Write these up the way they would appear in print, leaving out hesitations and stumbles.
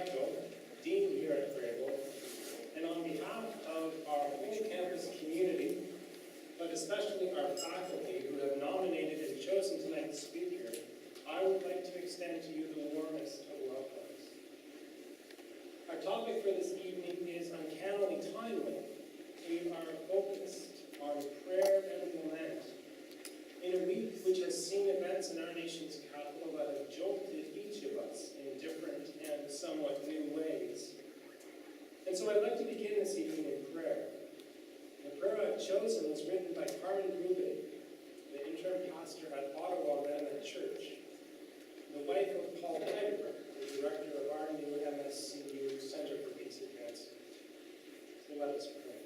Grebel, Dean here at Grebel, and on behalf of our whole campus community, but especially our faculty who have nominated and chosen tonight's speaker, I would like to extend to you the warmest of welcomes. Our topic for this evening is uncannily timely. We are focused on prayer and lament in a week which has seen events in our nation's capital that have jolted each of us in different and somewhat new ways. And so I'd like to begin this evening in prayer. The prayer I've chosen was written by Grebel, the interim pastor at Ottawa Remnant Church, the wife of Paul Eby, the director of our new MSCU Center for Peace Advancement. So let us pray.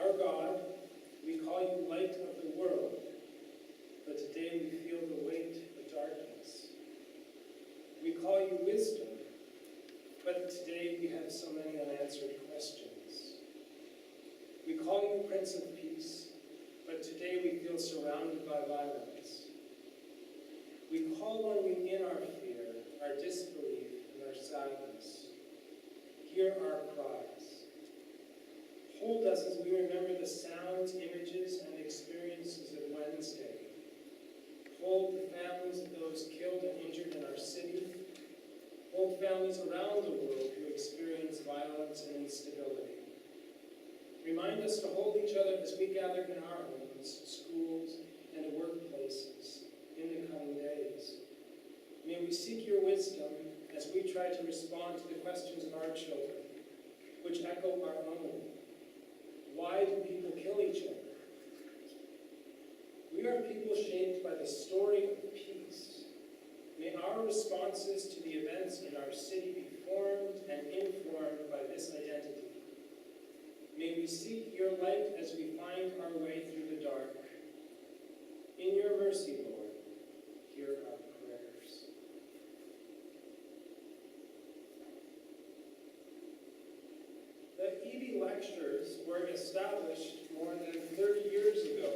Our God, we call you light of the world, but today we feel the weight of darkness. We call you wisdom, but today we have so many unanswered questions. We call you Prince of Peace, but today we feel surrounded by violence. We call on you in our fear, our disbelief, and our sadness. Hear our cries. Hold us as we remember the sounds, images, and experiences of Wednesday. Hold the families of those killed and injured in our city. Hold families around the world who experience violence and instability. Remind us to hold each other as we gather in our homes, schools, and workplaces in the coming days. May we seek your wisdom as we try to respond to the questions of our children, which echo our own. Why do people kill each other? We are people shaped by the story of peace. May our responses to the events in our city be formed and informed by this identity. May we seek your light as we find our way through the dark. In your mercy, Lord, hear our prayers. The Eby Lectures were established more than 30 years ago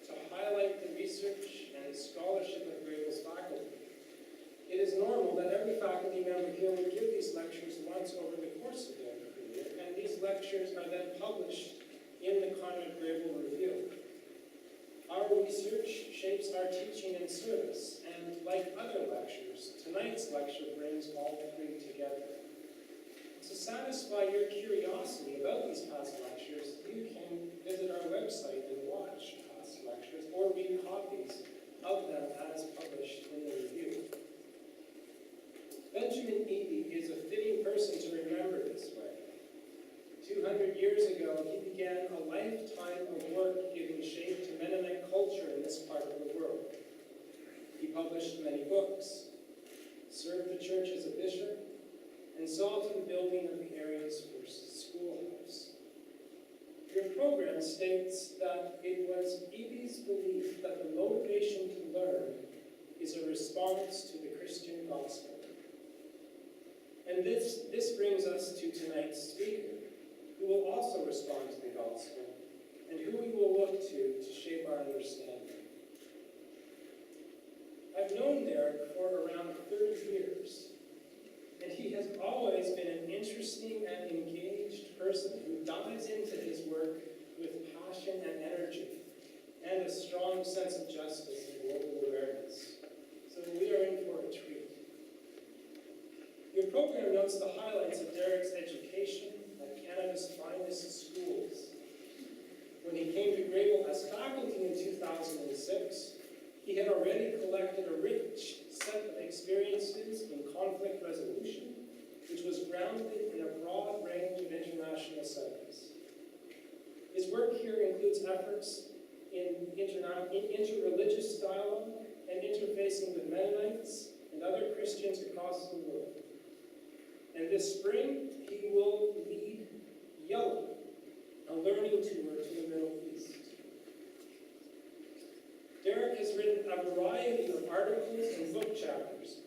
to highlight the research and scholarship of Grebel's faculty. It is normal that every faculty member here would give these lectures once over the course of their career, and these lectures are then published in the Conrad Grebel Review. Our research shapes our teaching and service, and like other lectures, tonight's lecture brings all three together. To satisfy your curiosity about these past lectures, you can visit our website and watch past lectures or read copies of them as published in the review. Benjamin Eby is a fitting person to remember this way. 200 years ago, he began a lifetime of work giving shape to Mennonite culture in this part of the world. He published many books, served the church as a bishop, and saw to the building of the area's first schoolhouse. Your program states that it was Eby's belief that the motivation to learn is a response to the Christian gospel. And this brings us to tonight's speaker, who will also respond to the gospel, and who we will look to shape our understanding. I've known Derek for around 30 years. And he has always been an interesting and engaged person who dives into his work with passion and energy, and a strong sense of justice and global awareness. So we are in for a treat. Your program notes the highlights of Derek's education at Canada's finest schools. When he came to Grebel as faculty in 2006, he had already collected a rich set of experiences in conflict resolution, which was grounded in a broad range of international settings. His work here includes efforts in interreligious dialogue and interfacing with Mennonites and other Christians across the world. And this spring, he will lead Yellow, a learning tour to the Middle East. Derek has written a variety of articles and book chapters,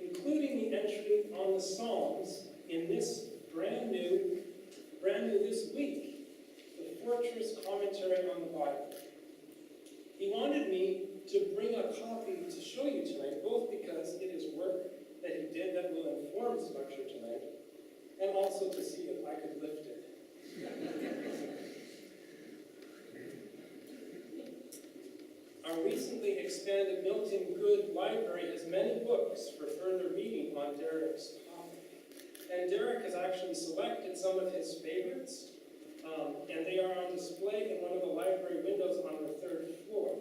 including the entry on the Psalms in this brand new this week, the Fortress Commentary on the Bible. He wanted me to bring a copy to show you tonight, both because it is work that he did that will inform his lecture tonight, and also to see if I could lift it. Our recently expanded Milton Good Library has many books for further reading on Derek's topic. And Derek has actually selected some of his favorites, and they are on display in one of the library windows on the 3rd floor.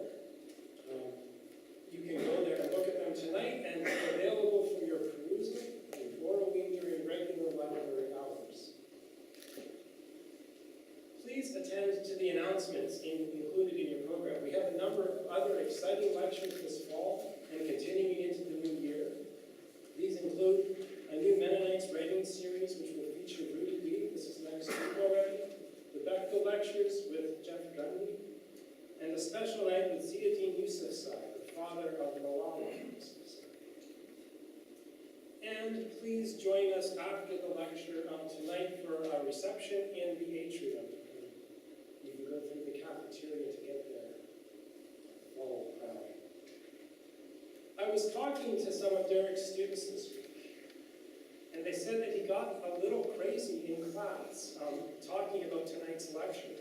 You can go there and look at them tonight, and they're available for your perusal and borrowing during regular library hours. Please attend to the announcements included in your program. We have a number of other exciting lectures this fall and continuing into the new year. These include a new Mennonites writing series which will feature Rudy Lee. This is next week already. The Bechtel Lectures with Jeff Gundy. And a special night with Ziadin Yousafzai, the father of Malala Yousafzai. And please join us after the lecture tonight for a reception in the atrium. You can go through the cafeteria to get there. Follow crowd. I was talking to some of Derek's students this week, and they said that he got a little crazy in class talking about tonight's lecture.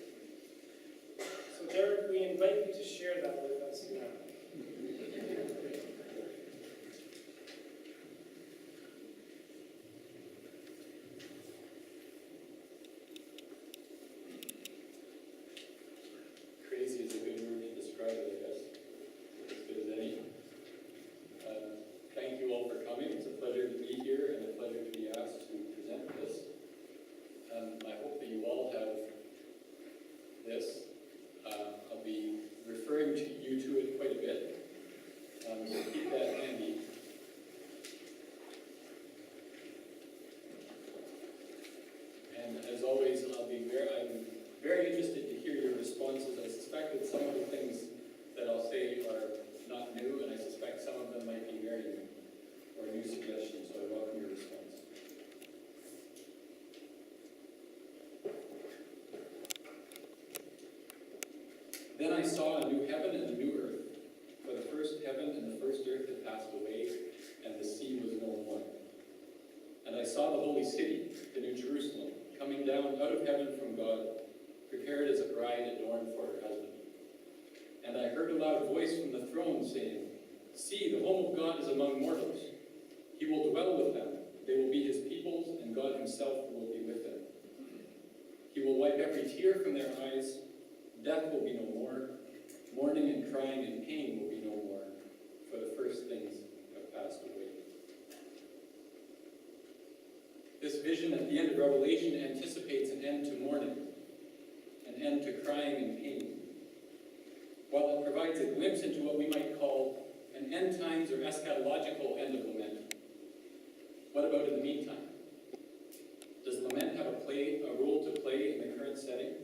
So Derek, we invite you to share that with us now. Crazy is a good word to describe it, I guess. As good as any. Thank you all for coming. It's a pleasure to be here and a pleasure to be asked to present this. I hope that you all have this. I'll be referring to you to it quite a bit. So keep that handy. And as always, I'm very interested to hear your responses. I suspect that some of the things that I'll say are not new, and I suspect some of them might be very new, or new suggestions, so I welcome your response. Then I saw a new heaven and a new earth, for the first heaven and the first earth had passed away, and the sea was no more. And I saw the holy city, the New Jerusalem, coming down out of heaven from God, prepared as a bride adorned for her husband. And I heard a loud voice from the throne saying, "See, the home of God is among mortals. He will dwell with them. They will be his peoples, and God himself will be with them. He will wipe every tear from their eyes. Death will be no more. Mourning and crying and pain will be no more, for the first things have passed away." This vision at the end of Revelation anticipates an end to mourning, an end to crying and pain, while it provides a glimpse into what we might call an end times or eschatological end of lament. What about in the meantime? Does lament have a role to play in the current setting,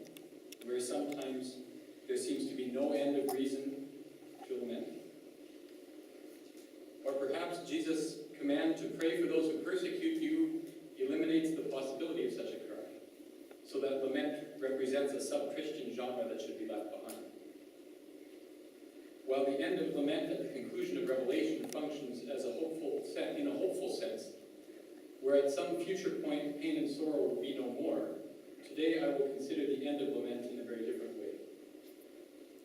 where sometimes there seems to be no end of reason to lament? Or perhaps Jesus' command to pray for those who persecute you eliminates the possibility of such a cry, so that lament represents a sub-Christian genre that should be left behind. While the end of lament at the conclusion of Revelation functions as in a hopeful sense, where at some future point pain and sorrow will be no more, today I will consider the end of lament in a very different way.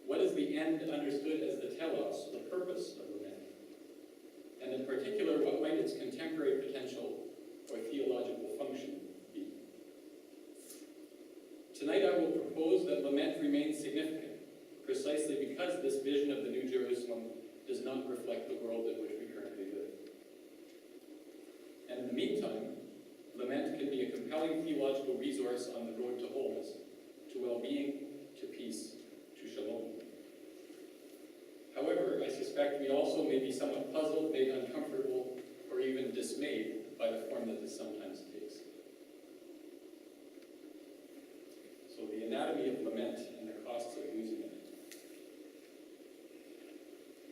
What is the end understood as the telos, the purpose of lament? And in particular, what might its contemporary potential or theological function be? Tonight I will propose that lament remains significant, precisely because this vision of the New Jerusalem does not reflect the world in which we currently live. And in the meantime, lament can be a compelling theological resource on the road to wholeness, to well-being, to peace, to shalom. However, I suspect we also may be somewhat puzzled, made uncomfortable, or even dismayed by the form that this sometimes takes. So the anatomy of lament and the costs of losing it.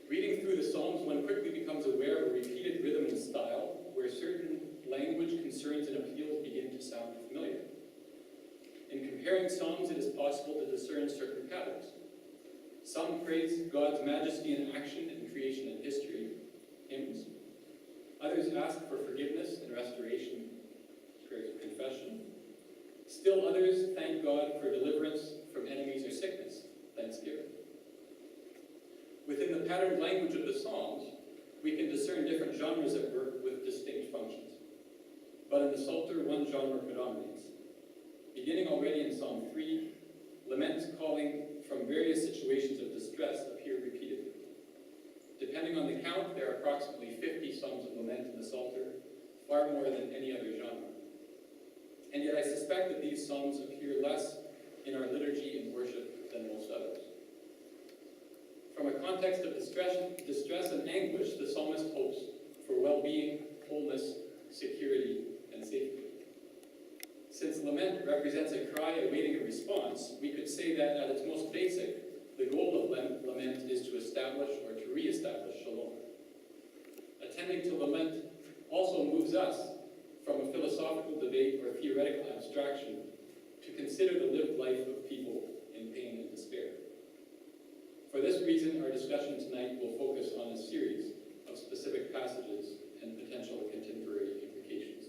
Reading through the Psalms, one quickly becomes aware of a repeated rhythm and style, where certain language, concerns, and appeals begin to sound familiar. In comparing Psalms, it is possible to discern certain patterns. Some praise God's majesty in action in creation and history, hymns. Others ask for forgiveness and restoration, prayers of confession. Still others thank God for deliverance from enemies or sickness, thanksgiving. Within the patterned language of the Psalms, we can discern different genres at work with distinct functions. But in the Psalter, one genre predominates. Beginning already in Psalm 3, laments calling from various situations of distress appear repeatedly. Depending on the count, there are approximately 50 psalms of lament in the Psalter, far more than any other genre. And yet I suspect that these psalms appear less in our liturgy and worship than most others. From a context of distress and anguish, the psalmist hopes for well-being, wholeness, security, and safety. Since lament represents a cry awaiting a response, we could say that at its most basic, the goal of lament is to establish or to re-establish shalom. Attending to lament also moves us from a philosophical debate or theoretical abstraction to consider the lived life of people in pain and despair. For this reason, our discussion tonight will focus on a series of specific passages and potential contemporary implications.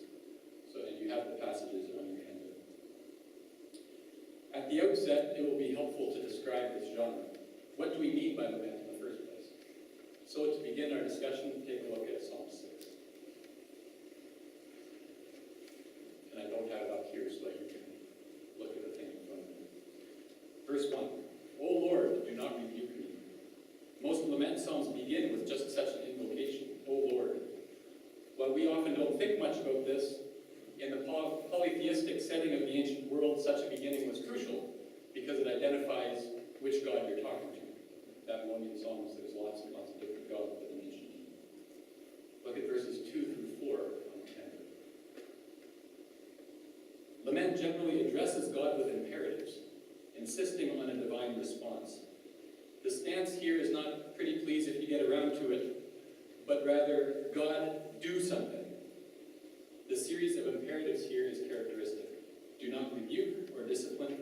And you have the passages on your handout. At the outset, it will be helpful to describe this genre. What do we mean by lament in the first place? So to begin our discussion, take a look at Psalm 6. And I don't have it up here so that you can look at the thing in front of you. Verse 1, O Lord, do not rebuke me. Most lament psalms begin with just such an invocation, O Lord. While we often don't think much about this, in the polytheistic setting of the ancient world, such a beginning was crucial because it identifies which God you're talking to. Babylonian psalms, there's lots and lots of different gods within ancient Eden. Look at verses 2 through 4 on the handout. Lament generally addresses God with imperatives, insisting on a divine response. The stance here is not pretty please if you get around to it, but rather, God, do something. The series of imperatives here is characteristic. Do not rebuke or discipline.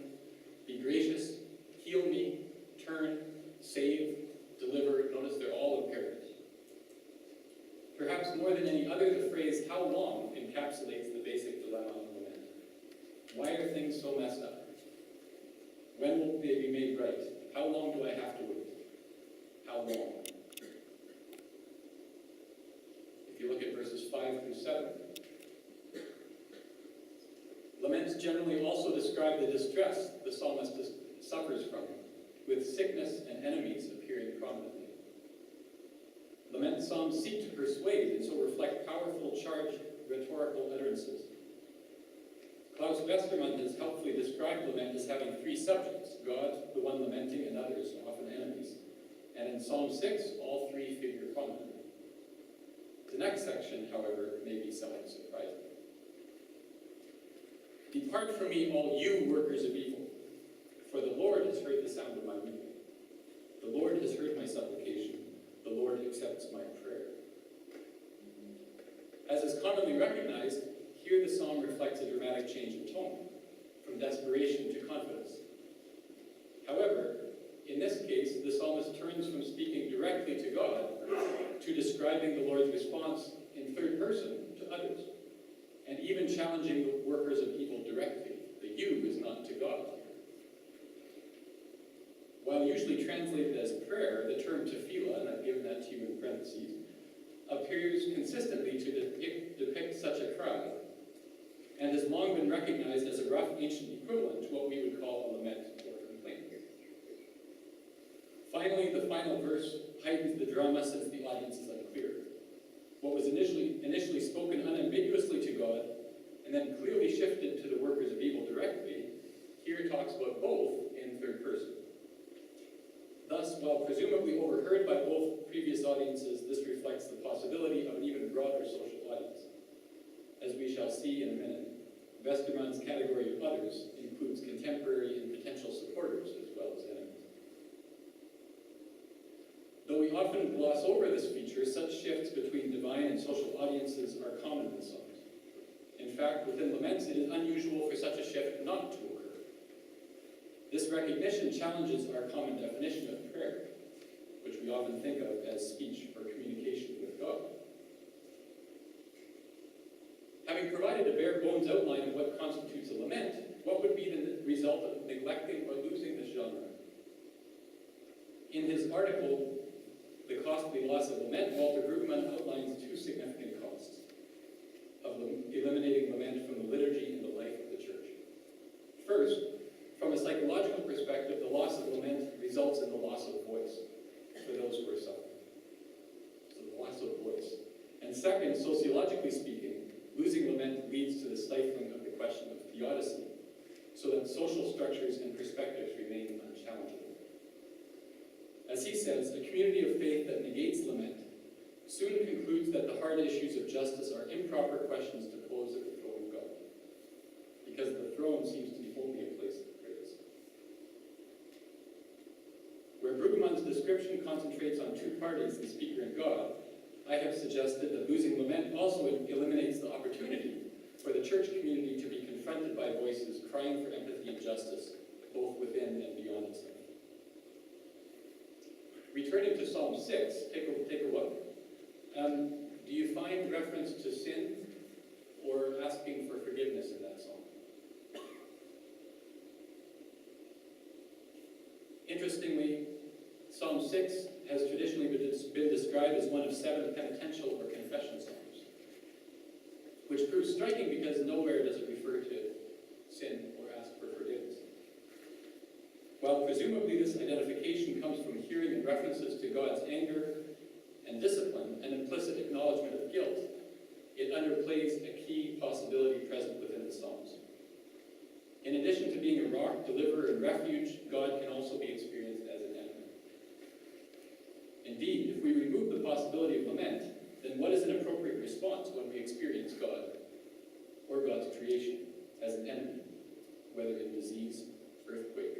Be gracious. Heal me. Turn. Save. Deliver. Notice they're all imperatives. Perhaps more than any other, the phrase, how long, encapsulates the basic dilemma of lament. Why are things so messed up? When will they be made right? How long do I have to wait? How long? If you look at verses 5 through 7, laments generally also describe the distress the psalmist suffers from, with sickness and enemies appearing prominently. Lament psalms seek to persuade and so reflect powerful, charged, rhetorical utterances. Klaus Westermann has helpfully described lament as having three subjects: God, the one lamenting, and others, often enemies. And in Psalm 6, all three figure prominently. The next section, however, may be somewhat surprising. Depart from me, all you workers of evil, for the Lord has heard the sound of my weeping. The Lord has heard my supplication. The Lord accepts my prayer. As is commonly recognized, here the psalm reflects a dramatic change in tone, from desperation to confidence. However, in this case, the psalmist turns from speaking directly to God to describing the Lord's response in third person to others, and even challenging the workers of evil directly. The you is not to God. While usually translated as prayer, the term tefillah, and I've given that to you in parentheses, appears consistently to depict such a cry, and has long been recognized as a rough ancient equivalent to what we would call a lament or complaint. Finally, the final verse heightens the drama since the audience is unclear. What was initially spoken unambiguously to God, and then clearly shifted to the workers of evil directly, here talks about both in third person. Thus, while presumably overheard by both previous audiences, this reflects the possibility of an even broader social audience. As we shall see in a minute, Westermann's category of others includes contemporary and potential supporters as well as enemies. Though we often gloss over this feature, such shifts between divine and social audiences are common in songs. In fact, within laments, it is unusual for such a shift not to occur. This recognition challenges our common definition of prayer, which we often think of as speech or communication with God. Psalm's outline of what constitutes a lament, what would be the result of neglecting or losing this genre? In his article, The Costly Loss of Lament, Walter Brueggemann outlines two significant costs of eliminating lament from the liturgy and the life of the church. First, from a psychological perspective, the loss of lament results in the loss of voice for those who are suffering. So the loss of voice. And second, sociologically speaking, losing lament leads to the stifling of the question of theodicy, so that social structures and perspectives remain unchallengeable. As he says, a community of faith that negates lament soon concludes that the hard issues of justice are improper questions to pose at the throne of God, because the throne seems to be only a place of praise. Where Brueggemann's description concentrates on two parties, the speaker and God, I have suggested that losing lament also eliminates the opportunity for the church community to be confronted by voices crying for empathy and justice, both within and beyond itself. Returning to Psalm 6, take a look. Do you find reference to sin or asking for forgiveness in that psalm? Interestingly, Psalm 6 has traditionally been described as one of 7 penitential or confession psalms, which proves striking because nowhere does it refer to sin or ask for forgiveness. While presumably this identification comes from hearing and references to God's anger and discipline and implicit acknowledgement of guilt, it underplays a key possibility present within the Psalms. In addition to being a rock, deliverer, and refuge, God can also be experienced as an enemy. Indeed, if we remove the possibility of lament, then what is an appropriate response when we experience God or God's creation as an enemy, whether in disease, earthquake,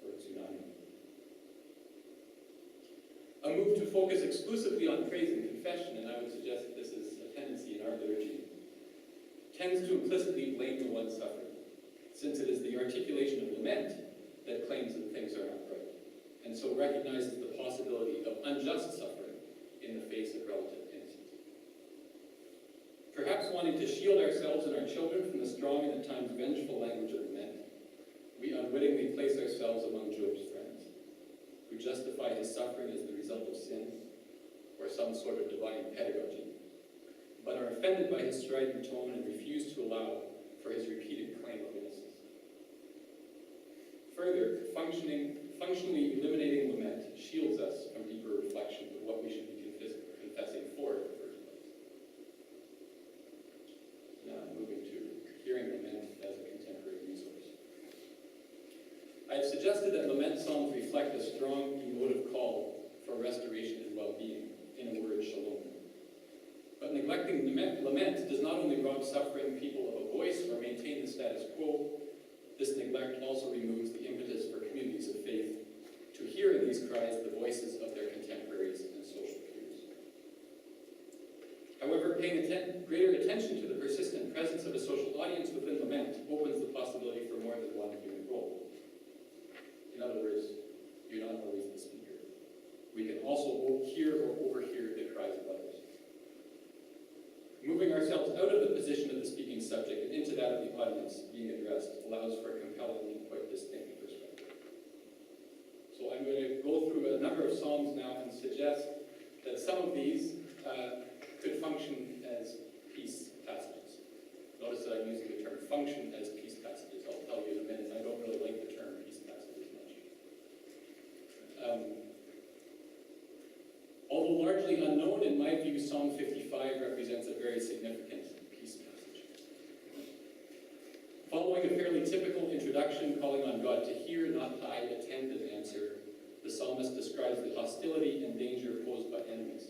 or tsunami? A move to focus exclusively on praise and confession, and I would suggest that this is a tendency in our liturgy, tends to implicitly blame the one suffering, since it is the articulation of lament that claims that things are not right, and so recognizes the possibility of unjust suffering in the face of relative innocence. Perhaps wanting to shield ourselves and our children from the strong and at times vengeful language of lament, we unwittingly place ourselves among Job's friends, who justify his suffering as the result of sin or some sort of divine pedagogy, but are offended by his strident tone and refuse to allow for his repeated claim of innocence. Further, functionally eliminating lament shields us from deeper reflection of what we should be confessing for in the first place. Now, moving to hearing lament as a contemporary resource. I have suggested that lament psalms reflect a strong emotive call for restoration and well-being, in a word, shalom. But neglecting lament does not only rob suffering people of a voice or maintain the status quo, this neglect also removes the impetus for communities of faith to hear in these cries the voices of their contemporaries and social peers. However, paying greater attention to the persistent presence of a social audience within lament opens the possibility for more than one human role. In other words, you're not always the speaker. We can also hear or overhear the cries of others. Moving ourselves out of the position of the speaking subject and into that of the audience being addressed allows for a compelling and quite distinct perspective. So I'm going to go through a number of psalms now and suggest that some of these could function as peace passages. Notice that I'm using the term function as peace passages. I'll tell you in a minute. I don't really like the term peace passages much. Although largely unknown, in my view, Psalm 55 represents a very significant peace passage. Following a fairly typical introduction calling on God to hear, not hide, attend, and answer, the psalmist describes the hostility and danger posed by enemies.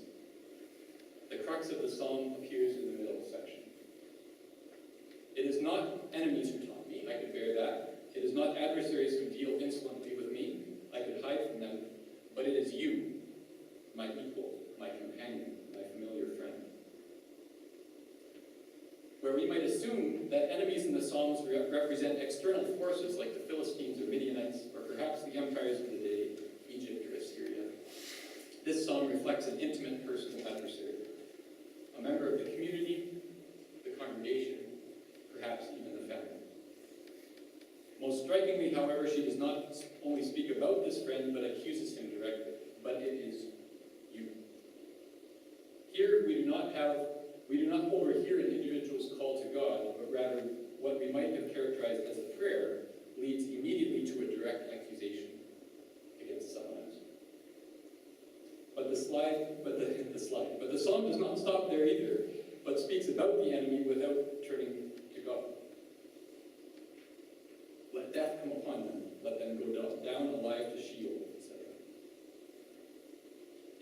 The crux of the psalm appears in the middle section. It is not enemies who taunt me, I could bear that. It is not adversaries who deal insolently with me, I could hide from them. But it is you, my equal, my companion, my familiar friend. Where we might assume that enemies in the Psalms represent external forces like the Philistines or Midianites, or perhaps the empires of the day, Egypt or Assyria, this psalm reflects an intimate personal adversary, a member of the community, the congregation, perhaps Strikingly, however, she does not only speak about this friend, but accuses him directly. But it is you. Here we do not overhear an individual's call to God, but rather what we might have characterized as a prayer leads immediately to a direct accusation against someone else. But the psalm does not stop there either, but speaks about the enemy without turning to God. Let death come upon them. Let them go down alive to Sheol, etc.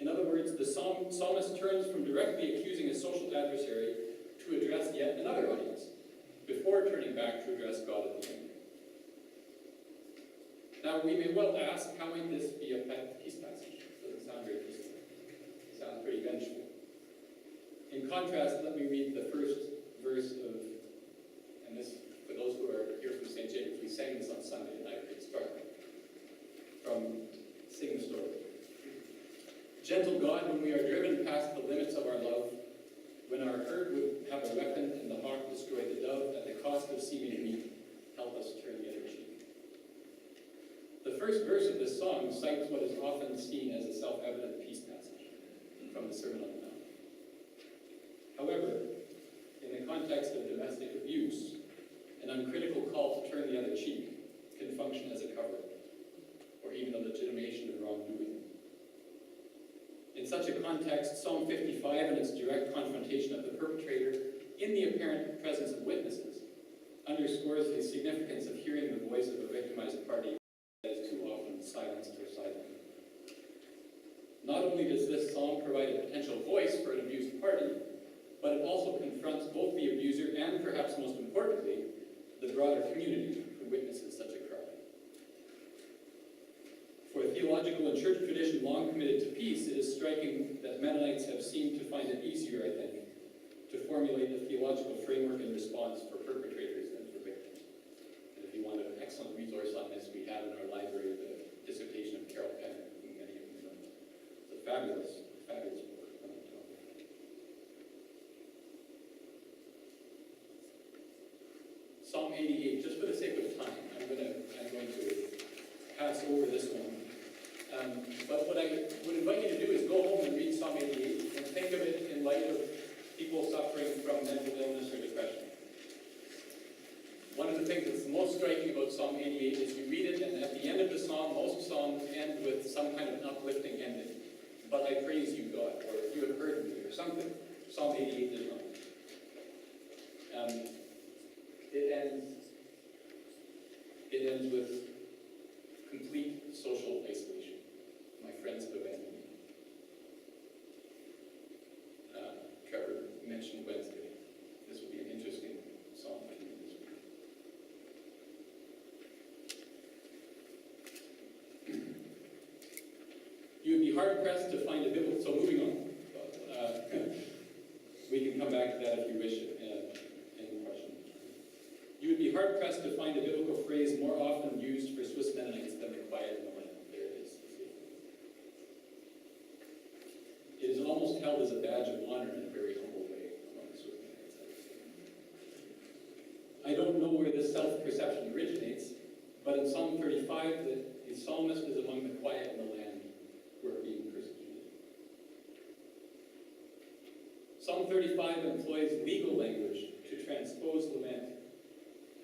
In other words, the psalmist turns from directly accusing a social adversary to address yet another audience, before turning back to address God at the end. Now, we may well ask, how might this be a peace passage? It doesn't sound very peaceful. It sounds pretty vengeful. In contrast, let me read the first verse of, and this, for those who are here from St. Jacobs, we sang this on Sunday, and I could start from Sing the Story. Gentle God, when we are driven past the limits of our love, when our herd would have a weapon and the hawk destroy the dove at the cost of seeming meat, help us turn the other cheek. The first verse of this song cites what is often seen as a self-evident peace passage from the Sermon on the Mount. However, in the context of domestic abuse, an uncritical call to turn the other cheek can function as a cover, or even a legitimation of wrongdoing. In such a context, Psalm 55 and its direct confrontation of the perpetrator in the apparent presence of witnesses underscores the significance of hearing the voice of a victimized party that is too often silenced or silenced. Not only does this psalm provide a potential voice for an abused party, but it also confronts both the abuser and, perhaps most importantly, the broader community who witnesses such a crime. For a theological and church tradition long committed to peace, it is striking that Mennonites have seemed to find it easier, I think, to formulate a theological framework and response for perpetrators than for victims. And if you want an excellent resource on this, we have in our library the dissertation of Carol Penner, whom many of you know. It's a fabulous book on the topic. Psalm 88, just for the sake of time, I'm going to pass over this one. But what I would invite you to do is go home and read Psalm 88 and think of it in light of people suffering from mental illness or depression. One of the things that's most striking about Psalm 88 is you read it, and at the end of the psalm, most psalms end with some kind of an uplifting ending. But I praise you, God, or you have heard me, or something. Psalm 88 does not. It ends with complete social isolation. My friends have abandoned me. Trevor mentioned Wednesday. This will be an interesting psalm to read this week. You would be hard-pressed to find a biblical... So moving on. We can come back to that if you wish in the question. You would be hard-pressed to find a biblical phrase more often used for Swiss Mennonites than the quiet in the land. There it is. It is almost held as a badge of honor in a very humble way among the Swiss Mennonites, I would say. I don't know where this self-perception originates, but in Psalm 35, the psalmist is among the quiet in the land who are being persecuted. Psalm 35 employs legal language to transpose lament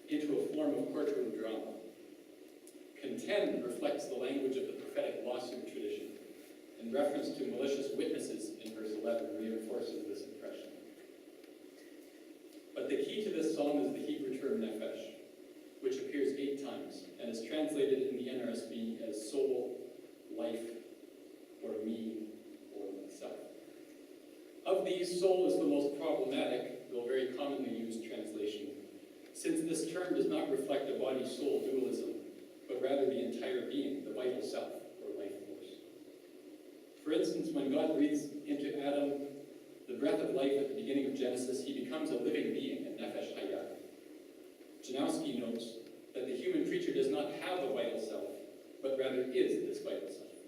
into a form of courtroom drama. Contend reflects the language of the prophetic lawsuit tradition, and reference to malicious witnesses in verse 11 reinforces this impression. But the key to this psalm is the Hebrew term nephesh, which appears 8 times and is translated in the NRSV as soul, life, or me, or myself. Of these, soul is the most problematic, though very commonly used translation, since this term does not reflect a body-soul dualism, but rather the entire being, the vital self, or life force. For instance, when God breathes into Adam the breath of life at the beginning of Genesis, he becomes a living being, a nefesh hayah. Janowski notes that the human creature does not have a vital self, but rather is this vital self.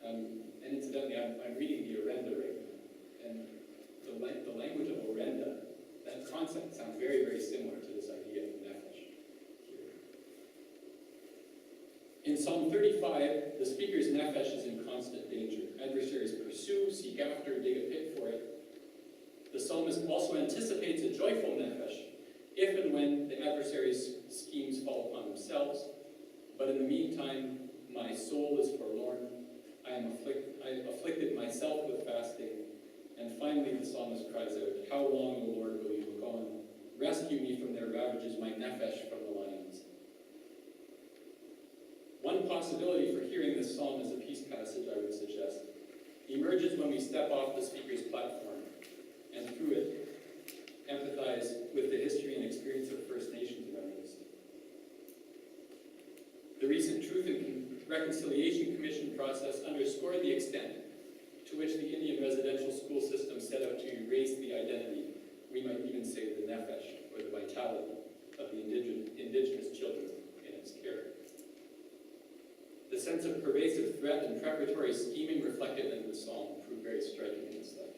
And incidentally, I'm reading the Orenda right now, and the language of Orenda, that concept sounds very, very similar to this idea of nefesh here. Psalm 35, the speaker's nephesh is in constant danger. Adversaries pursue, seek after, dig a pit for it. The psalmist also anticipates a joyful nephesh, if and when the adversaries' schemes fall upon themselves. But in the meantime, my soul is forlorn. I have afflicted myself with fasting. And finally, the psalmist cries out, "How long, O Lord, will you look on? Rescue me from their ravages, my nephesh from the lions." One possibility for hearing this psalm as a peace passage, I would suggest, emerges when we step off the speaker's platform and through it empathize with the history and experience of First Nations around us. The recent Truth and Reconciliation Commission process underscored the extent to which the Indian residential school system set out to erase the identity, we might even say the nephesh, or the vitality, of the indigenous children in its care. The sense of pervasive threat and preparatory scheming reflected in the psalm proved very striking in this light.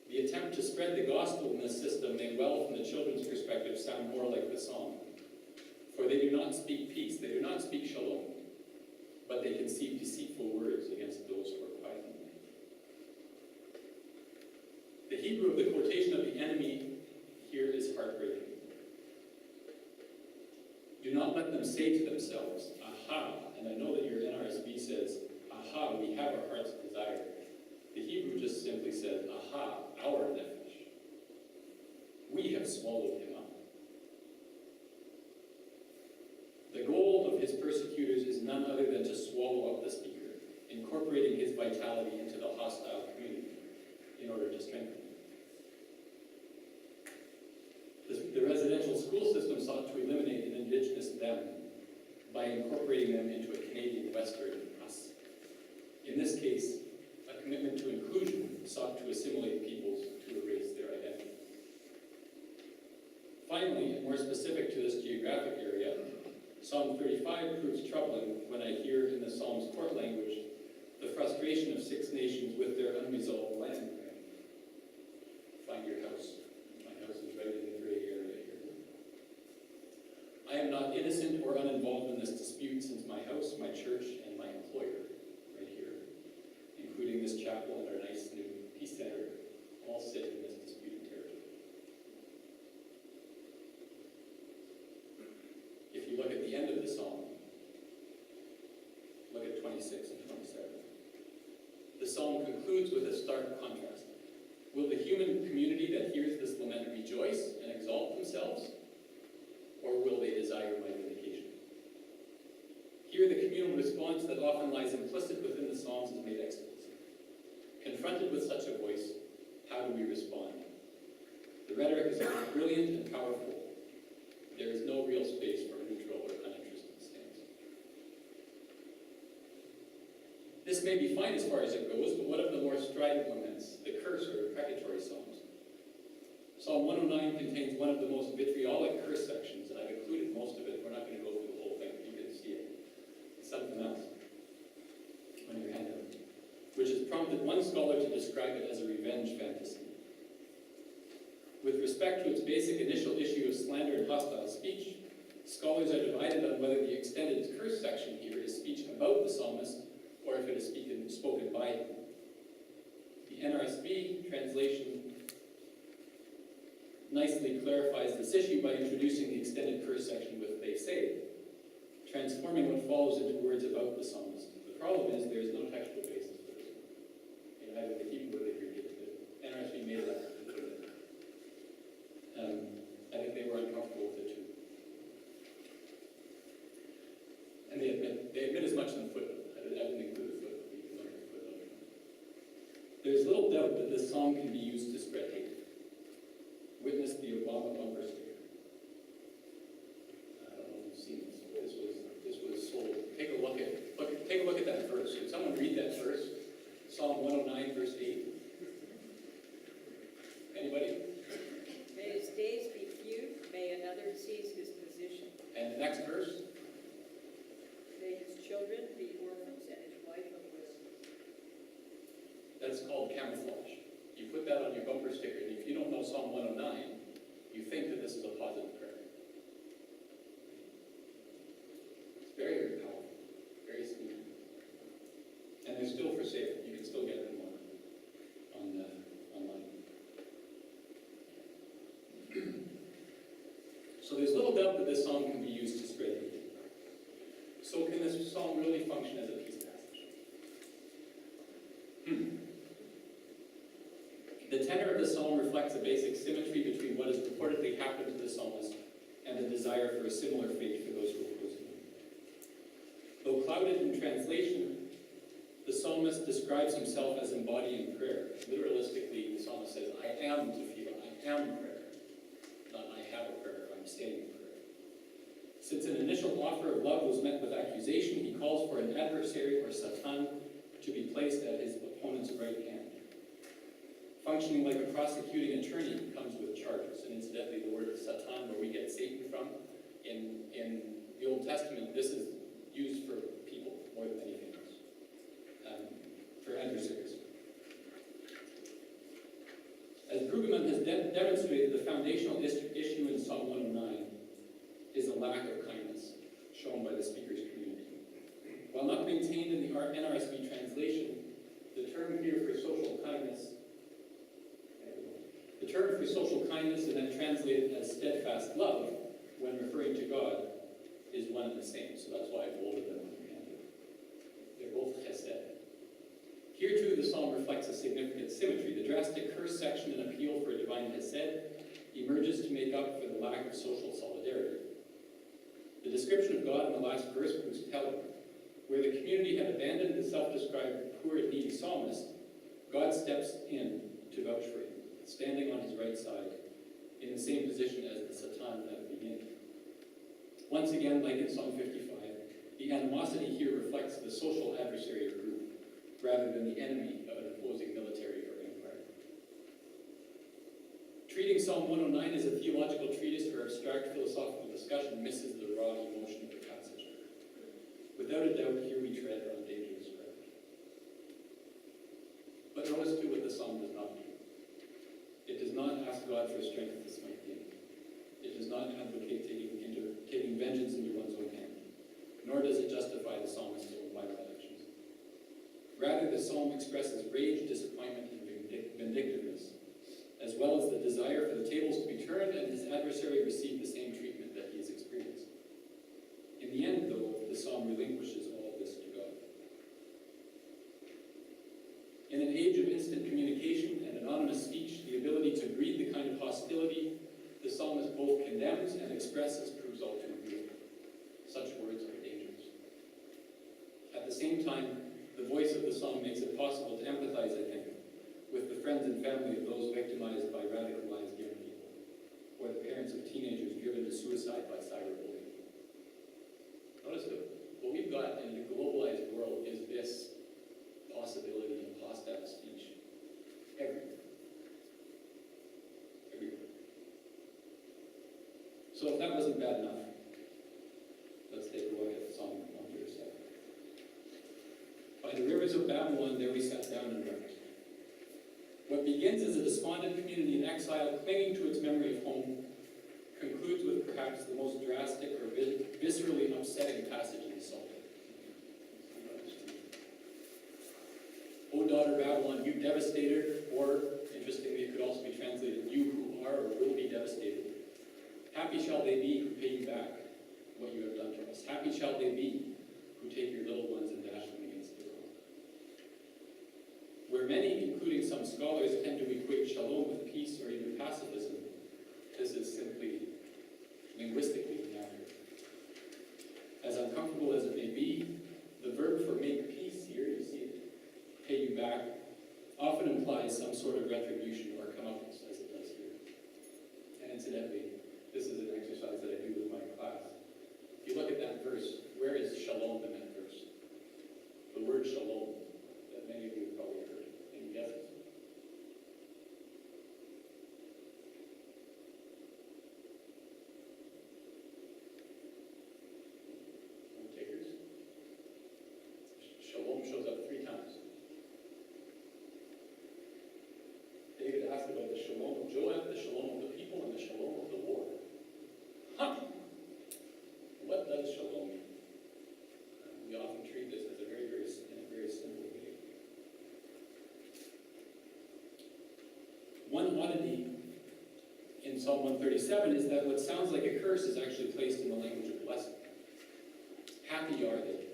The attempt to spread the gospel in this system may well, from the children's perspective, sound more like the psalm. For they do not speak peace, they do not speak shalom, but they conceive deceitful words against those who are quiet. The Hebrew of the quotation of the enemy here is heartbreaking. Do not let them say to themselves, "Aha," and I know that your NRSV says, "Aha, we have our heart's desire." The Hebrew just simply said, "Aha, our nephesh. We have swallowed him up." The goal of his persecutors is none other than to swallow up the speaker, incorporating his vitality into the hostile community in order to strengthen it. The residential school system sought to eliminate an indigenous them by incorporating them into a Canadian Western us. In this case, a commitment to inclusion sought to assimilate peoples to erase their identity. Finally, and more specific to this geographic area, Psalm 35 proves troubling when I hear in the Psalm's court language the frustration of Six Nations with their unresolved land grant. Find your house. My house is right in the gray area here. I am not innocent or uninvolved in this dispute, since my house, my church, and my employer, right here, including this chapel and our nice new peace center, all sit in this disputed territory. If you look at the end of the psalm, look at 26 and 27. The psalm concludes with a stark contrast. Will the human community that hears this lament rejoice and exalt themselves, or will they desire my vindication? Here, the communal response that often lies implicit within the Psalms is made explicit. Confronted with such a voice, how do we respond? The rhetoric is brilliant and powerful. There is no real space for a neutral or uninterested stance. This may be fine as far as it goes, but what of the more strident laments, the curse or imprecatory psalms? Psalm 109 contains one of the most vitriolic curse sections, and I've included most of it. We're not going to go through the whole thing, you can see it. It's something else on your handout, which has prompted one scholar to describe it as a revenge fantasy. With respect to its basic initial issue of slander and hostile speech, scholars are divided on whether the extended curse section here is speech about the psalmist or if it is spoken by him. The NRSV translation nicely clarifies this issue by introducing the extended curse section with "they say," transforming what follows into words about the psalmist. The problem is there is no textual basis for this. In either the Hebrew or the Greek, the NRSV made that. I think they were uncomfortable with it too. And they admit as much in the footnote. I didn't include the footnote, you can look at the footnote. There's little doubt that this song can be used to spread hate. Witness the Obama bumper sticker. I don't know if you've seen this. This was sold. Take a look at that verse. Could someone read that verse? Psalm 109, verse 8. Anybody? May his days be few, may another seize his position. And the next verse? May his children be orphans and his wife a widow. That's called camouflage. You put that on your bumper sticker, and if you don't know Psalm 109, you think that this is a positive prayer. It's very, very powerful. sale. You can still get them online. So there's little doubt that this psalm can be used to spread hate. So can this psalm really function as a peace passage? The tenor of the psalm reflects a basic symmetry between what has purportedly happened to the psalmist and the desire for a similar fate for those who oppose him. Though clouded in translation, the psalmist describes himself as embodying prayer. Literalistically, the psalmist says, I am tefillah, I am prayer. Not I have a prayer, I'm standing in prayer. Since an initial offer of love was met with accusation, he calls for an adversary or satan to be placed at his opponent's right hand. Functioning like a prosecuting attorney comes with charges. And incidentally, the word satan, where we get Satan from, in the Old Testament, this is used for people more than anything else, for adversaries. As Brueggemann has demonstrated, the foundational issue in Psalm 109 is a lack of kindness shown by the speaker's community. While not maintained in the NRSV translation, the term here for social kindness, and then translated as steadfast love, when referring to God, is one and the same. So that's why I bolded them on your hand. They're both chesed. Here too, the psalm reflects a significant symmetry. The drastic curse section and appeal for a divine chesed emerges to make up for the lack of social solidarity. The description of God in the last verse proves telling. Where the community had abandoned the self-described poor and needy psalmist, God steps in to vouch for him, standing on his right side, in the same position as the Satan at the beginning. Once again, like in Psalm 55, the animosity here reflects the social adversary or group, rather than the enemy of an opposing military or empire. Treating Psalm 109 as a theological treatise or abstract philosophical discussion misses the raw emotion of the passage. Without a doubt, here we tread on dangerous ground. But notice too what the psalm does not do. It does not ask God for strength to smite the enemy. It does not advocate taking vengeance into one's own hand, nor does it justify the psalmist's own violent actions. Rather, the psalm expresses rage, disappointment, and vindictiveness, as well as the desire for the tables to be turned and his adversary receive the same treatment that he has experienced. In the end, though, the psalm relinquishes all of this to God. In an age of instant communication and anonymous speech, the ability to breed the kind of hostility the psalmist both condemns and expresses proves all too real. Such words are dangerous. At the same time, the voice of the psalm makes it possible to empathize, I think, with the friends and family of those victimized by radicalized young people, or the parents of teenagers driven to suicide by cyberbullying. Notice that what we've got in the globalized world is this possibility of hostile speech everywhere. So if that wasn't bad enough, let's take a look at Psalm 137. By the rivers of Babylon, there we sat down and wept. What begins as a despondent community in exile clinging to its memory of home concludes with perhaps the most drastic or viscerally upsetting passage in the psalm. O daughter Babylon, you devastator, or, interestingly, it could also be translated, you who are or will be devastated. Happy shall they be who pay you back what you have done to us. Happy shall they be who take your little ones and dash them against the rock. Where many, including some scholars, tend to equate shalom with peace or even pacifism, this is simply linguistically inaccurate. As uncomfortable as it may be, the verb for make peace here, you see it, pay you back, often implies some sort of retribution or comeuppance, as it does here. And incidentally, this is an exercise that I do with my class. If you look at that verse, where is Psalm 137 is that what sounds like a curse is actually placed in the language of blessing. Happy are they.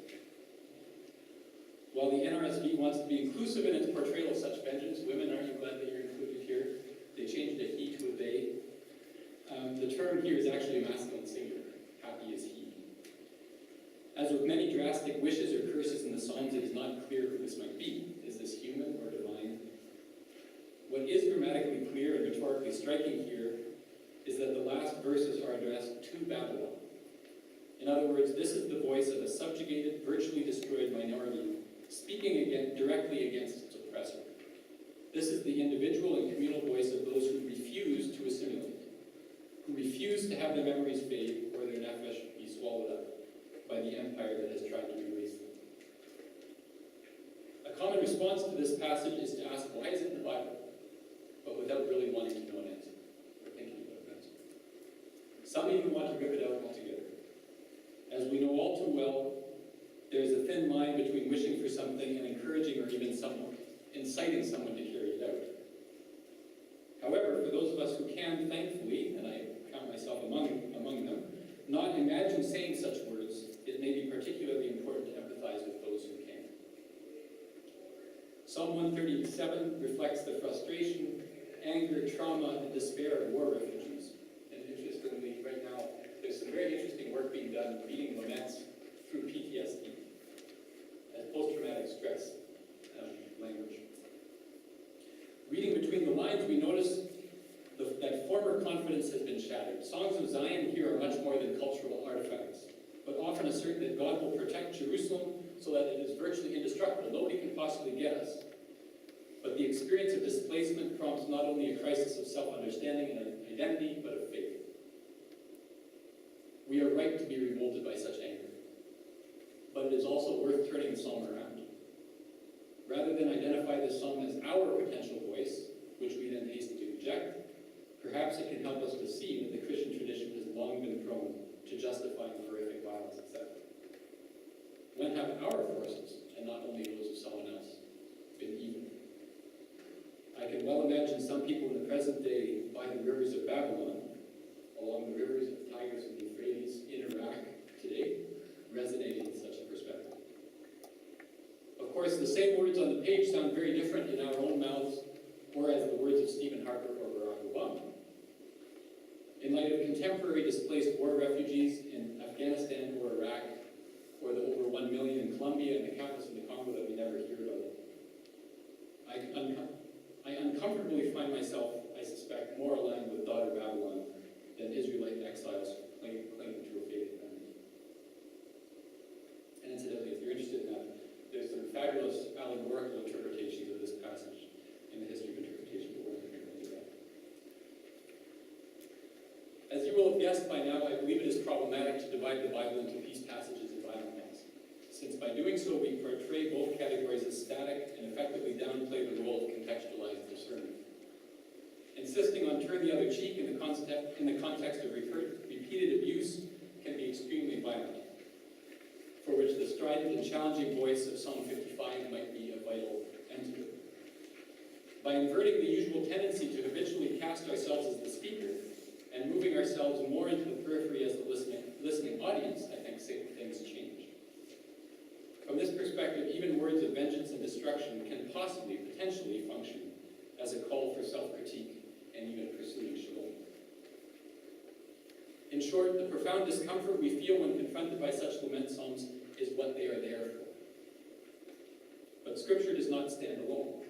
While the NRSV wants to be inclusive in its portrayal of such vengeance, women, aren't you glad that you're included here? They changed a he to a they. The term here is actually a masculine singular. Happy is he. As with many drastic wishes or curses in the Psalms, it is not clear who this might be. Is this human or divine? What is grammatically clear and rhetorically striking here is that the last verses are addressed to Babylon. In other words, this is the voice of a subjugated, virtually destroyed minority speaking directly against its oppressor. This is the individual and communal voice of those who refuse to assimilate, who refuse to have their memories fade or their nefesh be swallowed up by the empire that has tried to erase them. A common response to this passage is to ask, why is it in the Bible? But without really wanting to know an answer, or thinking about an answer. Some even want to rip it out altogether. As we know all too well, there is a thin line between wishing for something and encouraging or even inciting someone to carry it out. However, for those of us who can, thankfully, and I count myself among them, not imagine saying such words, it may be particularly important to empathize with those who can. Psalm 137 reflects the frustration, anger, trauma, and despair of war refugees. And interestingly, right now, there's some very interesting work being done reading laments through PTSD, as post-traumatic stress language. Reading between the lines, we notice that former confidence has been shattered. Songs of Zion here are much more than cultural artifacts, but often assert that God will protect Jerusalem so that it is virtually indestructible. Nobody can possibly get us. But the experience of displacement prompts not only a crisis of self-understanding and identity, but of faith. We are right to be revolted by such anger. But it is also worth turning the psalm around. Rather than identify this psalm as our potential voice, which we then hasten to reject, perhaps it can help us to see that the Christian tradition has long been prone to justifying horrific violence, etc. When have our forces, and not only those of someone else, been even? I can well imagine some people in the present day by the rivers of Babylon, along the rivers of Tigris and Euphrates in Iraq today, resonating in such a perspective. Of course, the same words on the page sound very different in our own mouths, or as the words of Stephen Harper or Barack Obama. In light of contemporary displaced war refugees in Afghanistan or Iraq, or the over 1 million in Colombia and the countless in the Congo that we never hear about, I uncomfortably find myself, I suspect, more aligned with daughter Babylon than Israelite exiles claiming to have faith in them. And incidentally, if you're interested in that, there's some fabulous allegorical interpretations of this passage in the history of interpretation, but we're not going to go into that. As you will have guessed by now, I believe it is problematic to divide the Bible into peace passages and violent ones, since by doing so we portray both categories as static and effectively downplay the role of contextualized discernment. Insisting on turn the other cheek in the context of repeated abuse can be extremely violent, for which the strident and challenging voice of Psalm 55 might be a vital antidote. By inverting the usual tendency to habitually cast ourselves as the speaker and moving ourselves more into the periphery as the listening audience, I think things change. From this perspective, even words of vengeance and destruction can potentially function as a call for self-critique and even pursuing shalom. In short, the profound discomfort we feel when confronted by such lament psalms is what they are there for. But Scripture does not stand alone.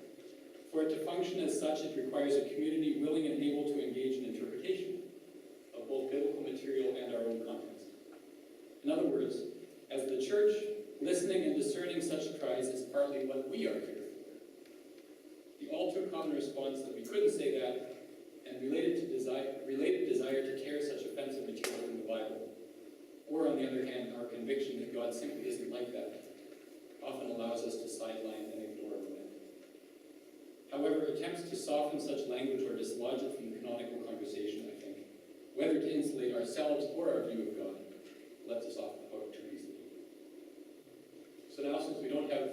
For it to function as such, it requires a community willing and able to engage in interpretation of both biblical material and our own context. In other words, as the church, listening and discerning such cries is partly what we are here for. The all too common response that we couldn't say that, and related desire to tear such offensive material from the Bible, or on the other hand, our conviction that God simply isn't like that, often allows us to sideline and ignore lament. However, attempts to soften such language or dislodge it from the canonical conversation, I think, whether to insulate ourselves or our view of God, lets us off the hook too easily. So now, since we don't have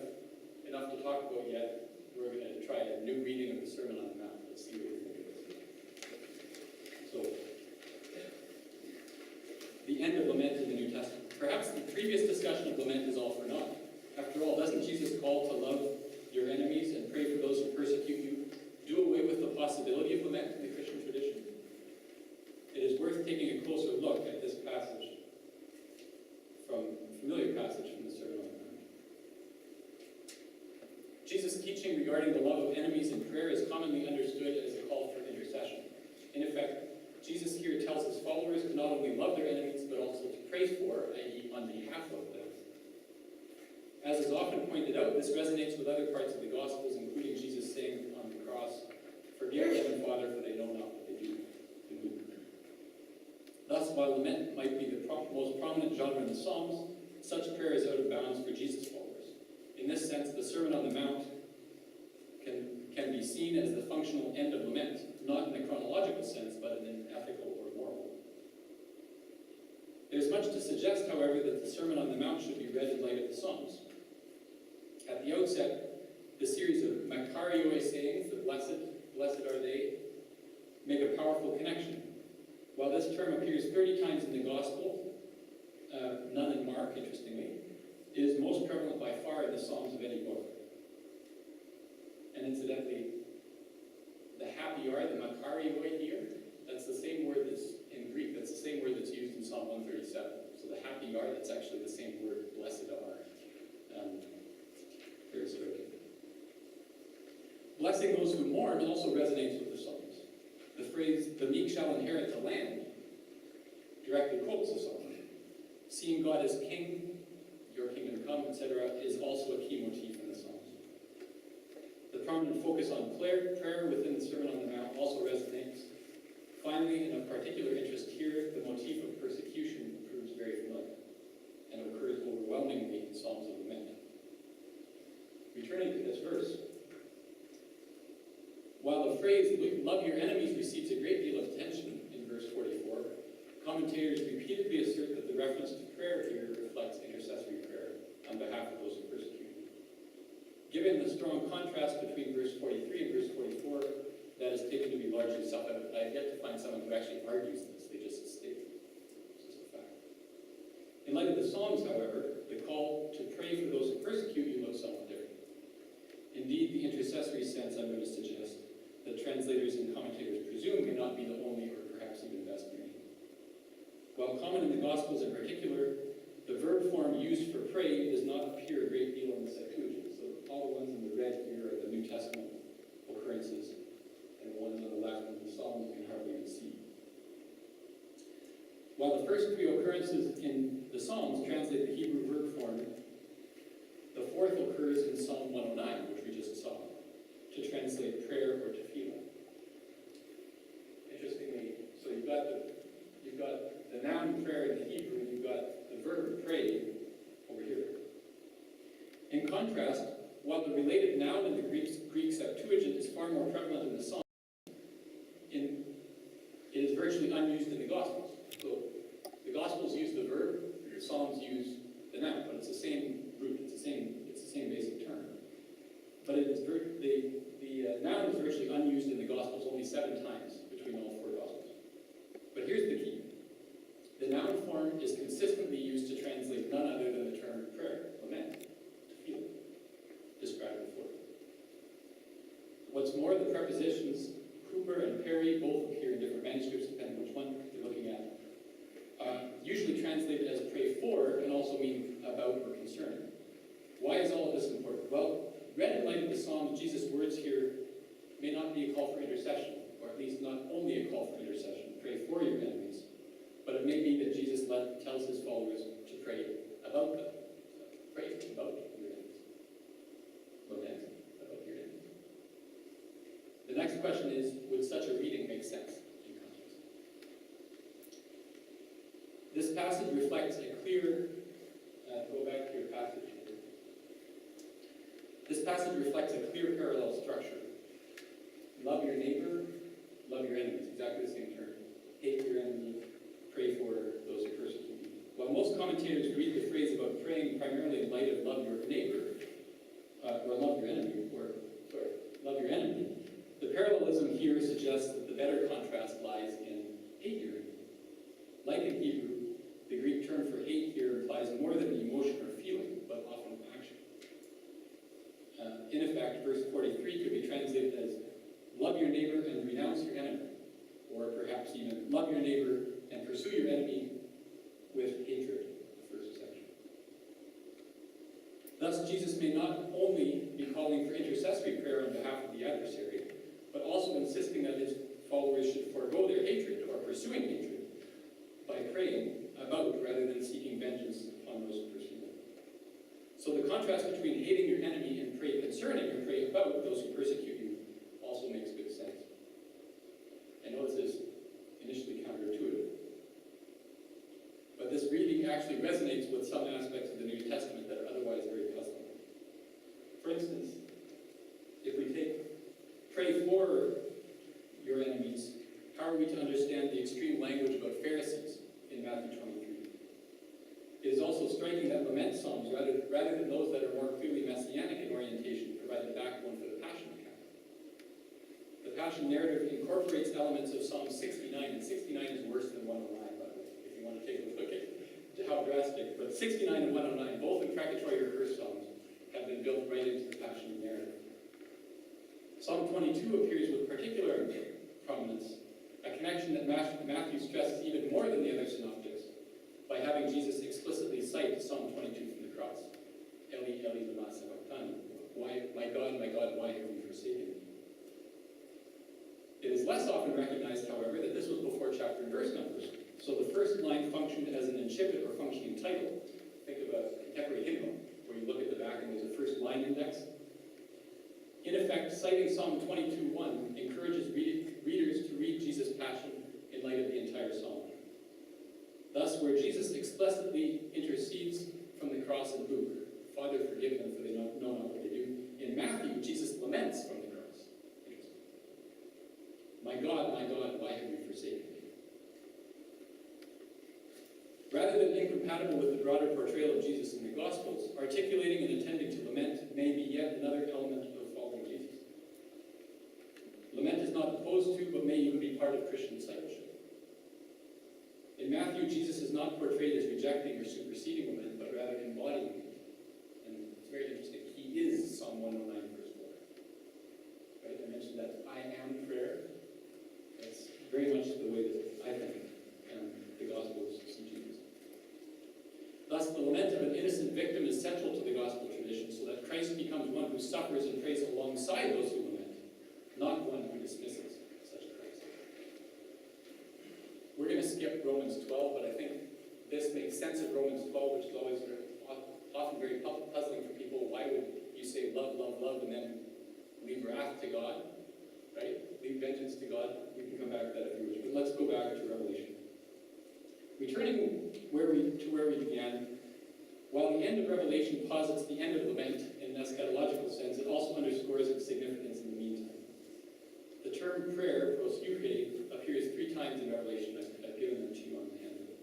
enough to talk about yet, we're going to try a new reading of the Sermon on the Mount. Let's see what we think of it. So, the end of lament in the New Testament. Perhaps the previous discussion of lament is all for naught. After all, doesn't Jesus call to love your enemies and pray for those who persecute you? Do away with the possibility of lament in the Christian tradition? It is worth taking a closer look at this passage, familiar passage from the Sermon on the Mount. Jesus' teaching regarding the love of enemies in prayer is commonly understood as a call for intercession. In effect, Jesus here tells his followers to not only love their enemies, but also to pray for, i.e. on behalf of them. As is often pointed out, this resonates with other parts of the Gospels, including Jesus saying on the cross, "Forgive them, Father, for they know not what they do." Thus, while lament might be the most prominent genre in the Psalms, such prayer is out of bounds for Jesus' followers. In this sense, the Sermon on the Mount can be seen as the functional end of lament, not in a chronological sense, but in an ethical or moral. There is much to suggest, however, that the Sermon on the Mount should be read in light of the Psalms. At the outset, the series of Makarioi sayings, the blessed are they, make a powerful connection. While this term appears 30 times in the Gospel, none in Mark, interestingly, it is most prevalent by far in the Psalms of any book. And incidentally, the happy are, the Makarioi here, that's the same word that's in Greek, that's the same word that's used in Psalm 137. So the happy are, that's actually the same word, blessed are. Very striking. Blessing those who mourn also resonates with the Psalms. The phrase, "the meek shall inherit the land," directly quotes the Psalm. Seeing God as King, your kingdom come, etc., is also a key motif in the Psalms. The prominent focus on prayer within the Sermon on the Mount also resonates. Finally, and of particular interest here, the motif of persecution proves very familiar and occurs overwhelmingly in Psalms of Lament. Returning to this verse, while the phrase, "love your enemies," receives a great deal of attention in verse 44, commentators repeatedly assert that the reference to prayer here reflects intercessory prayer on behalf of those who persecute you. Given the strong contrast between verse 43 and verse 44, that is taken to be largely self-evident. I have yet to find someone who actually argues this. They just state it. It's just a fact. In light of the Psalms, however, the call to pray for those who persecute you looks somewhat different. Indeed, the intercessory sense, I'm going to suggest, that translators and commentators presume may not be the only or perhaps even best meaning. While common in the Gospels in particular, the verb form used for pray does not appear a great deal in the Septuagint. So all the ones in the red here are the New Testament occurrences, and the ones on the left in the Psalms you can hardly even see. While the first three occurrences in the Psalms translate the Hebrew verb form, the fourth occurs in Psalm 109, which we just saw, to translate prayer or tefillah. Interestingly, so you've got the noun prayer in the Hebrew, and you've got the verb pray over here. In contrast, while the related noun in the Greek Septuagint is far more prevalent in the Psalms, it is virtually unused in the Gospels. So the Gospels use the verb, the Psalms use the noun, but it's the same root, it's the same basic term. But it is the noun is virtually unused in the Gospels only 7 times between all 4 Gospels. But here's the key. The noun form is consistently used to translate none other than the term prayer, lament, tefillah, described before. What's more, the prepositions Cooper and Perry both appear in different manuscripts, depending on which one you're looking at. Usually translated as pray for can also mean about or concerning. Why is all of this important? Well, read in light of the Psalms, Jesus' words here may not be a call for intercession, or at least not only a call for intercession, pray for your enemies, but it may be that Jesus tells his followers to pray about them. Pray about your enemies. Lament about your enemies. The next question is, would such a reading make sense in context? This passage reflects a clear, go back to your passage here. This passage reflects a clear parallel structure. Love your neighbor, love your enemies, exactly the same term. Hate your enemy, pray for those who persecute you. While most commentators read the phrase about praying primarily in light of love your neighbor, or love your enemy, love your enemy, the parallelism here suggests that the better contrast lies in hate your enemy. Like in Hebrew, the neighbor and renounce your enemy. Or perhaps even love your neighbor and pursue your enemy with hatred, the first section. Thus, Jesus may not only be calling for intercessory prayer on behalf of the adversary, but also insisting that his followers should forego their hatred or pursuing hatred by praying about rather than seeking vengeance upon those who pursue them. So the contrast between hating your enemy and pray concerning or pray about those who persecute you also makes good sense. I know this is initially counterintuitive, but this reading actually resonates with some aspects of the New Testament that are otherwise very puzzling. For instance, if we pray for your enemies, how are we to understand the extreme language about Pharisees in Matthew 23? It is also striking that lament psalms, rather than those that are more clearly messianic in orientation, provide the backbone for the Passion account. The Passion narrative incorporates elements of Psalm 69, and 69 is worse than 109, by the way, if you want to take a look at how drastic. But 69 and 109, both imprecatory or curse psalms, have been built right into the Passion narrative. Psalm 22 appears with particular prominence, a connection that Matthew stresses even more than the other synoptics, by having Jesus explicitly cite Psalm 22 from the cross. Eli, Eli, lama sabachthani. Why, my God, why have you forsaken me? It is less often recognized, however, that this was before chapter and verse numbers. So the first line functioned as an incipit or functioning title. Think of a contemporary hymnal, where you look at the back and there's a first line index. In effect, citing Psalm 22:1 encourages readers to read Jesus' passion in light of the entire psalm. Thus, where Jesus explicitly intercedes from the cross in Luke, Father, forgive them, for they know not what they do. In Matthew, Jesus laments from the cross. My God, why have you forsaken me? Rather than incompatible with the broader portrayal of Jesus in the Gospels, articulating and intending to lament may be yet another element of following Jesus. Lament is not opposed to, but may even be part of Christian discipleship. In Matthew, Jesus is not portrayed as rejecting or superseding lament, but rather embodying it. And it's very interesting. He is Psalm 109, verse 4. Right? I mentioned that I am prayer. That's very much the way that I think the Gospels see Jesus. Thus, the lament of an innocent victim is central to the Gospel tradition, so that Christ becomes one who suffers and prays alongside those who lament, not one who dismisses such a Christ. We're going to skip Romans 12, but I think this makes sense of Romans 12, which is always often very puzzling for people. Why would you say love, love, love, and then leave wrath to God, right? Leave vengeance to God. We can come back to that if you wish, but let's go back to Revelation. Returning to where we began, while the end of Revelation posits the end of lament in an eschatological sense, it also underscores its significance in the meantime. The term prayer, proseuche, appears 3 times in Revelation. I've given them to you on the handout.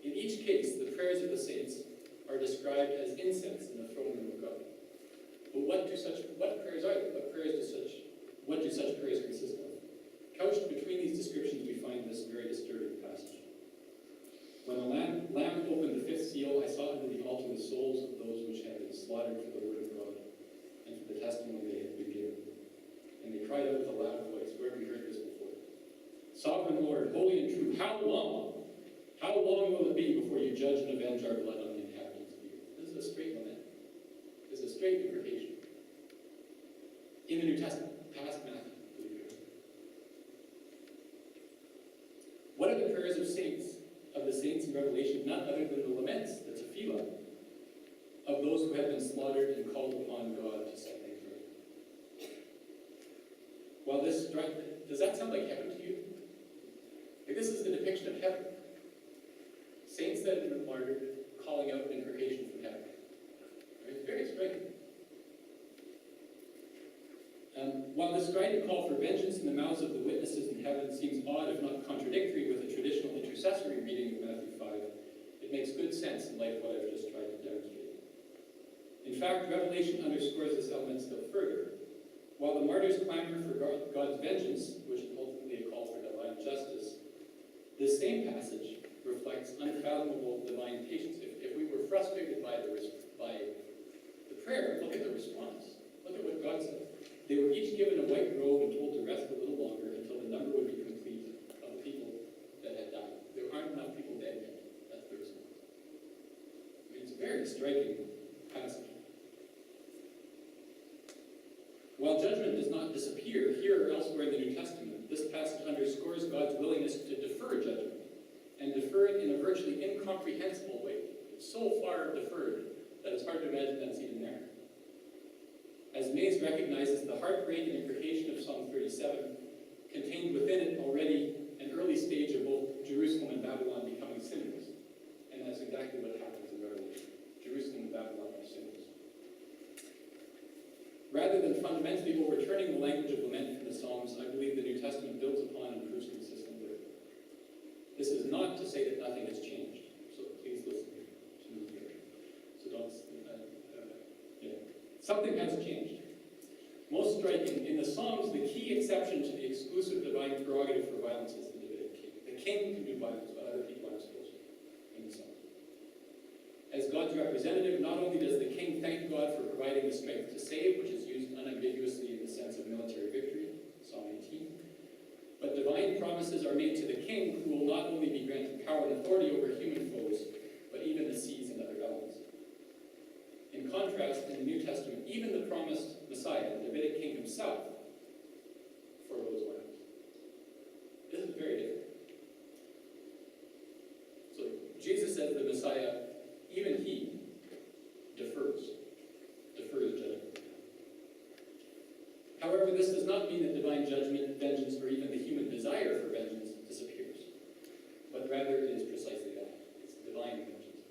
In each case, the prayers of the saints are described as incense in the throne room of God. But what prayers are they? What do such prayers consist of? Couched between these descriptions, we find this very disturbing passage. When the Lamb opened the 5th seal, I saw under the altar the souls of those which had been slaughtered for the word of God and for the testimony they had been given. And they cried out with a loud voice. Where have we heard this before? Sovereign Lord, holy and true, how long? How long will it be before you judge and avenge our blood on the inhabitants of the earth? This is a straight lament. This is a straight imprecation. In the New Testament, past Matthew, believe it or not. What are the prayers of the saints in Revelation? None other than the laments, the tefillah, of those who have been slaughtered and called upon God to set them free. While this, does that sound like heaven to you? Like this is the depiction of heaven. Saints that have been martyred, calling out an imprecation from heaven. It's very striking. While this strident call for vengeance in the mouths of the witnesses in heaven seems odd, if not contradictory, with the traditional intercessory reading of Matthew 5, it makes good sense in light of what I've just tried to demonstrate. In fact, Revelation underscores this element still further. While the martyrs clamor for God's vengeance, which is ultimately a call for divine justice, this same passage reflects unfathomable divine patience. If we were frustrated by the prayer, look at the response. Look at what God said. They were each each given a white robe and told to rest a little longer until the number would be complete of the people that had died. There aren't enough people dead yet. That's the response. I mean, it's a very striking passage. While judgment does not disappear, here or elsewhere in the New Testament, this passage underscores God's willingness to defer judgment, and defer it in a virtually incomprehensible way. It's so far deferred that it's hard to imagine that's even there. As Mays recognizes, the heartbreak and imprecation of Psalm 37 contained within it already an early stage of both Jerusalem and Babylon becoming sinners. And that's exactly what happens in Revelation. Jerusalem and Babylon are sinners. Rather than fundamentally overturning the language of lament from the Psalms, I believe the New Testament builds upon and proves consistent with it. This is not to say that nothing has changed, so please listen to me here. So don't, Something has changed. Most striking, in the Psalms, the key exception to the exclusive divine prerogative for violence is the Davidic king. The king can do violence, but other people aren't supposed to in the Psalms. As God's representative, not only does the king thank God for providing the strength to save, which is used unambiguously in the sense of military victory, Psalm 18, but divine promises are made to the king, who will not only be granted power and authority over human foes, but even the seas and other elements. In contrast, in the New Testament, even the promised Messiah, the Davidic king himself, foregoes violence. This is very different. So Jesus says the Messiah, even he, defers judgment. However, this does not mean that divine judgment, vengeance, or even the human desire for vengeance disappears, but rather it is precisely that. It's divine vengeance.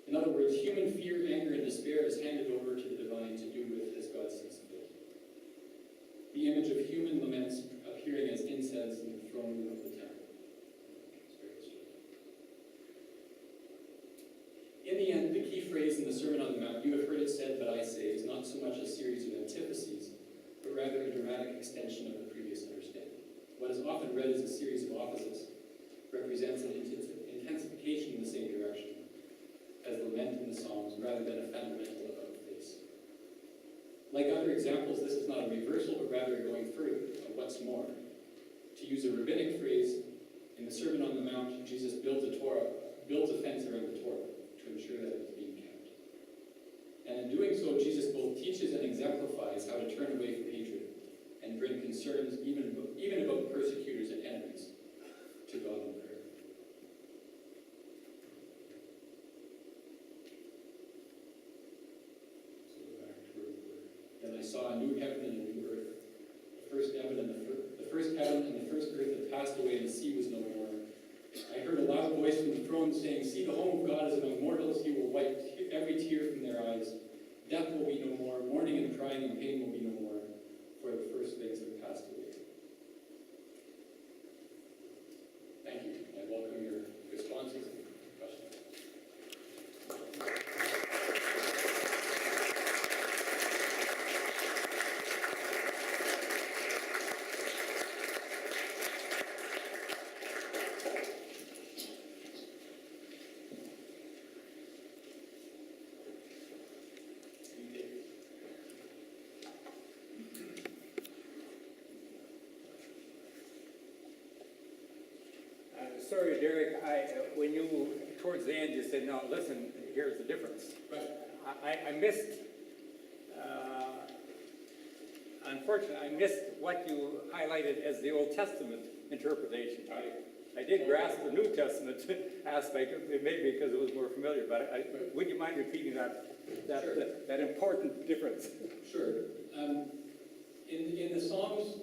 In other words, human fear, anger, and despair is handed over to the divine to do with as God sees fit. The image of human laments appearing as incense in the throne room of the temple. It's very strange. In the end, the key phrase in the Sermon on the Mount, "You have heard it said, but I say," is not so much a series of antitheses, but rather a dramatic extension of the previous understanding. What is often read as a series of opposites represents an intensification in the same direction as lament in the Psalms, rather than a fundamental about-face. Like other examples, this is not a reversal, but rather a going further, a what's more. To use a rabbinic phrase, in the Sermon on the Mount, Jesus builds a fence around the Torah to ensure that it's being kept. And in doing so, Jesus both teaches and exemplifies how to turn away from hatred and bring concerns, even about persecutors and enemies, to God in prayer. I saw a new heaven and a new earth. The first heaven and the first earth had passed away, and the sea was no more. I heard a loud voice from the throne saying, "See, the home of God is among mortals. He will wipe every tear from their eyes. Death will be no more. Mourning and crying and pain will be no more, for the first things have passed away." Thank you. I welcome your responses and questions. Sorry, Derek, when you, towards the end, you said, "No, listen, here's the difference." Right. I missed, unfortunately, I missed what you highlighted as the Old Testament interpretation. I did grasp the New Testament aspect, maybe because it was more familiar, but would you mind repeating Sure. that important difference? Sure. In the Psalms,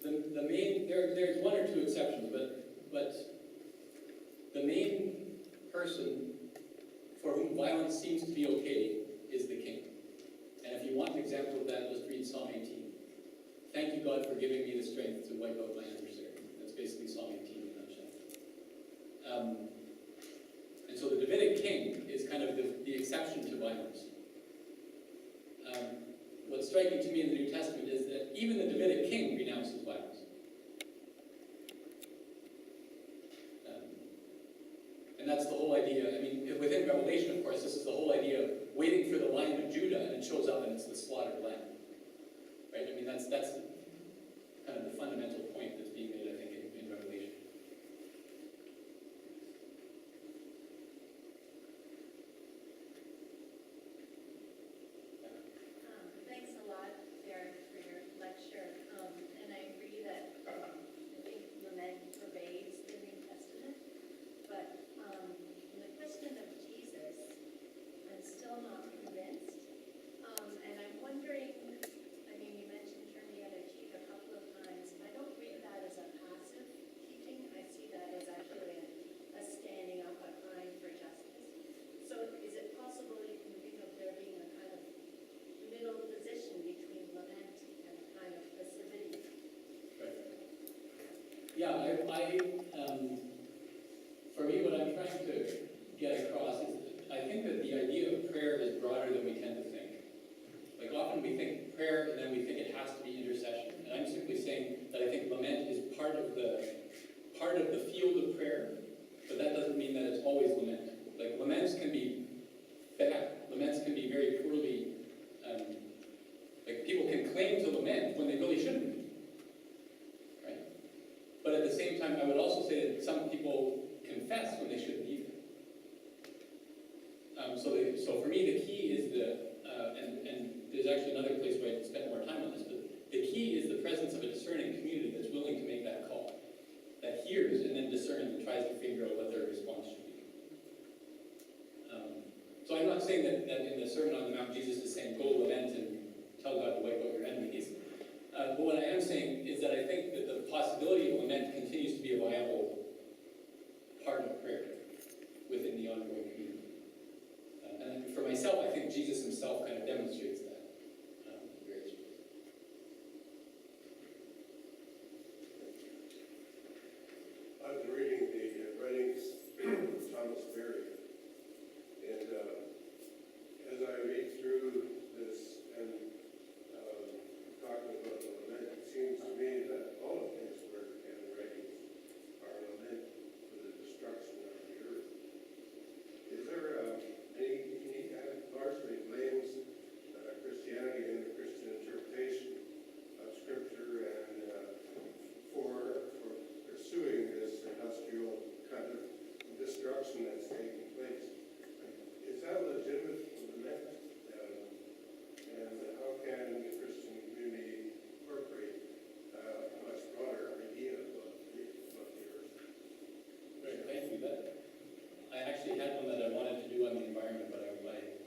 the main, there's one or two exceptions, but the main person for whom violence seems to be okay is the king. And if you want an example of that, just read Psalm 18. "Thank you, God, for giving me the strength to wipe out my adversary." That's basically Psalm 18 in a nutshell. And so the Davidic king is kind of the exception to violence. What's striking to me in the New Testament is that even the Davidic king renounces violence. And that's the whole idea. I mean, within Revelation, of course, this is the whole idea of waiting for the Lion of Judah, and it shows up and it's the slaughtered lamb. Right? I mean, that's kind of the fundamental point that's being made, I think, in Revelation. Thanks a lot, Derek, for your lecture. And I agree that I think lament pervades the New Testament. But in the question of Jesus, I'm still not convinced. And I'm wondering, I mean, you mentioned turn the other cheek a couple of times. I don't read that as a passive teaching. I see that as actually a standing up, a crying for justice. So is it possible you can think of there being a kind of middle position between lament and kind of passivity? Right. Yeah, for me, what I'm trying to get across is I think that the idea of prayer is broader than we tend to think. Like often we think prayer and then we think it has to be intercession. And I'm simply saying that I think lament is part of the field of prayer, but that doesn't mean that it's always lament. Like laments can be bad. Laments can be very poorly. Like people can claim to lament when they really shouldn't be, right? But at the same time, I would also say that some people confess when they shouldn't either. So for me, the key is and there's actually another place where I spent more time on this, but the key is the presence of a discerning community that's willing to make that call, that hears and then discerns and tries to figure out what their response should be. So I'm not saying that in the Sermon on the Mount, Jesus is saying, go lament and tell God to wipe out your enemies. But what I am saying is that I think that the possibility of lament continues to be a viable part of prayer within the ongoing community. And for myself, I think Jesus himself kind of demonstrates that in various ways. I've been reading the writings of Thomas Berry, and as I read through this and talking about the lament, it seems to me that all of his work and writings are lament for the destruction of the earth. Is there he largely blames Christianity and the Christian interpretation of Scripture and for pursuing this industrial kind of destruction that's taking place. Is that legitimate lament? And how can the Christian community incorporate a much broader idea of the earth? Right, thank you. I actually had one that I wanted to do on the environment, but I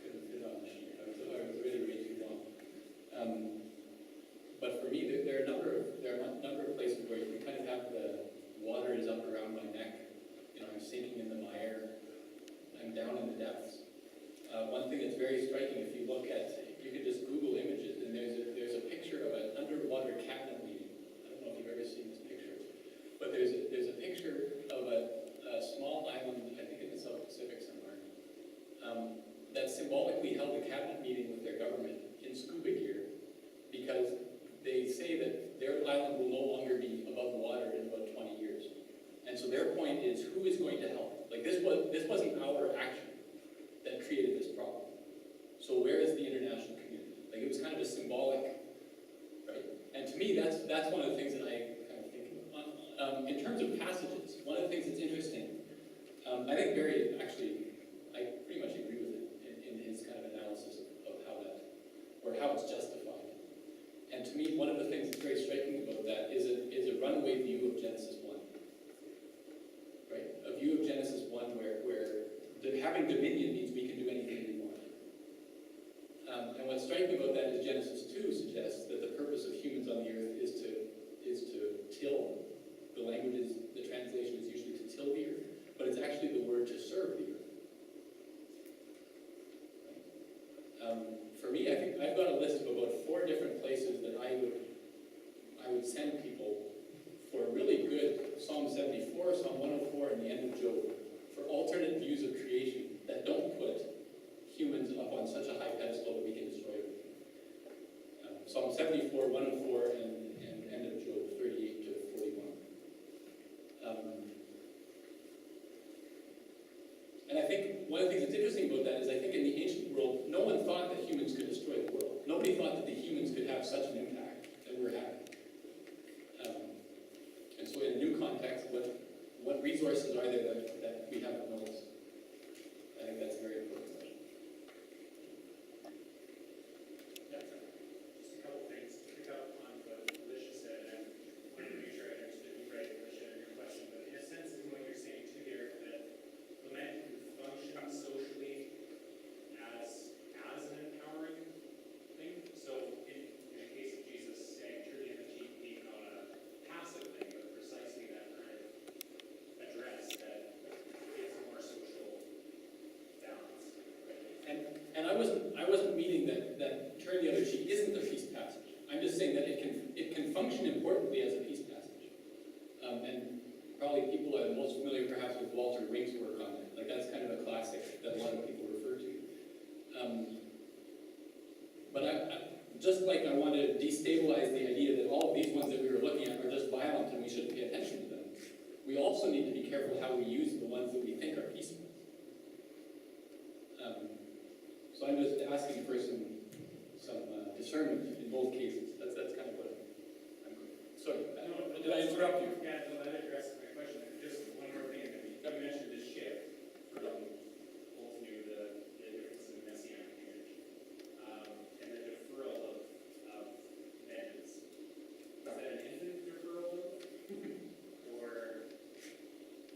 couldn't fit on the sheet. I was really way too long. But for me, there are a number of places where you can kind of have the water is up around my neck. I'm sinking in the mire. I'm down in the depths. One thing that's very striking, if you look at, you could just Google images, and there's a picture of an underwater cabinet meeting. I don't know if you've ever seen this picture, but there's a picture of a small island, I think in the South Pacific somewhere, that symbolically held a cabinet meeting with their government in scuba gear, because they say that their island will no longer be above water in about 20 years. And so their point is, who is going to help? Like this wasn't our action that created this problem. So where is the international community? Like it was kind of a symbolic, right? And to me, that's one of the things that I kind of think about. In terms of passages, one of the things that's interesting, I think Barry actually, I pretty much agree with it in his kind of analysis of how that, or how it's justified. And to me, one of the things that's very striking about that is a runaway view of Genesis 1. Right? A view of Genesis 1 where having dominion means we can do anything we want. And what's striking about that is Genesis 2 suggests that the purpose of humans on the earth is to till. The language is, the translation is usually to till the earth, but it's actually the word to serve the earth. For me, I think I've got a list of about 4 different places that I would send people for really good Psalm 74, Psalm 104, and the end of Job, for alternate views of creation that don't put humans up on such a high pedestal that we can destroy them. Psalm 74, 104, and end of Job 38 to 41. And I think one of the things that's interesting about that is I think in the ancient world, no one thought that humans could destroy the world. Nobody thought that the humans could have such an impact that we're having. I wasn't meaning that turn the other cheek isn't a peace passage. I'm just saying that it can function importantly as a peace passage. And probably people are most familiar perhaps with Walter Wink's work on it. Like that's kind of a classic that a lot of people refer to. But just like I want to destabilize the idea that all of these ones that we were looking at are just violent and we shouldn't pay attention to them, we also need to be careful how we use the ones that we think are peaceful. So I'm just asking for some discernment in both cases. That's kind of what I'm sorry. Did I interrupt you? Yeah, no, that addresses my question. Just one more thing. You mentioned this shift from old to new, the difference in the messianic image, and the deferral of vengeance. Is that an infinite deferral, or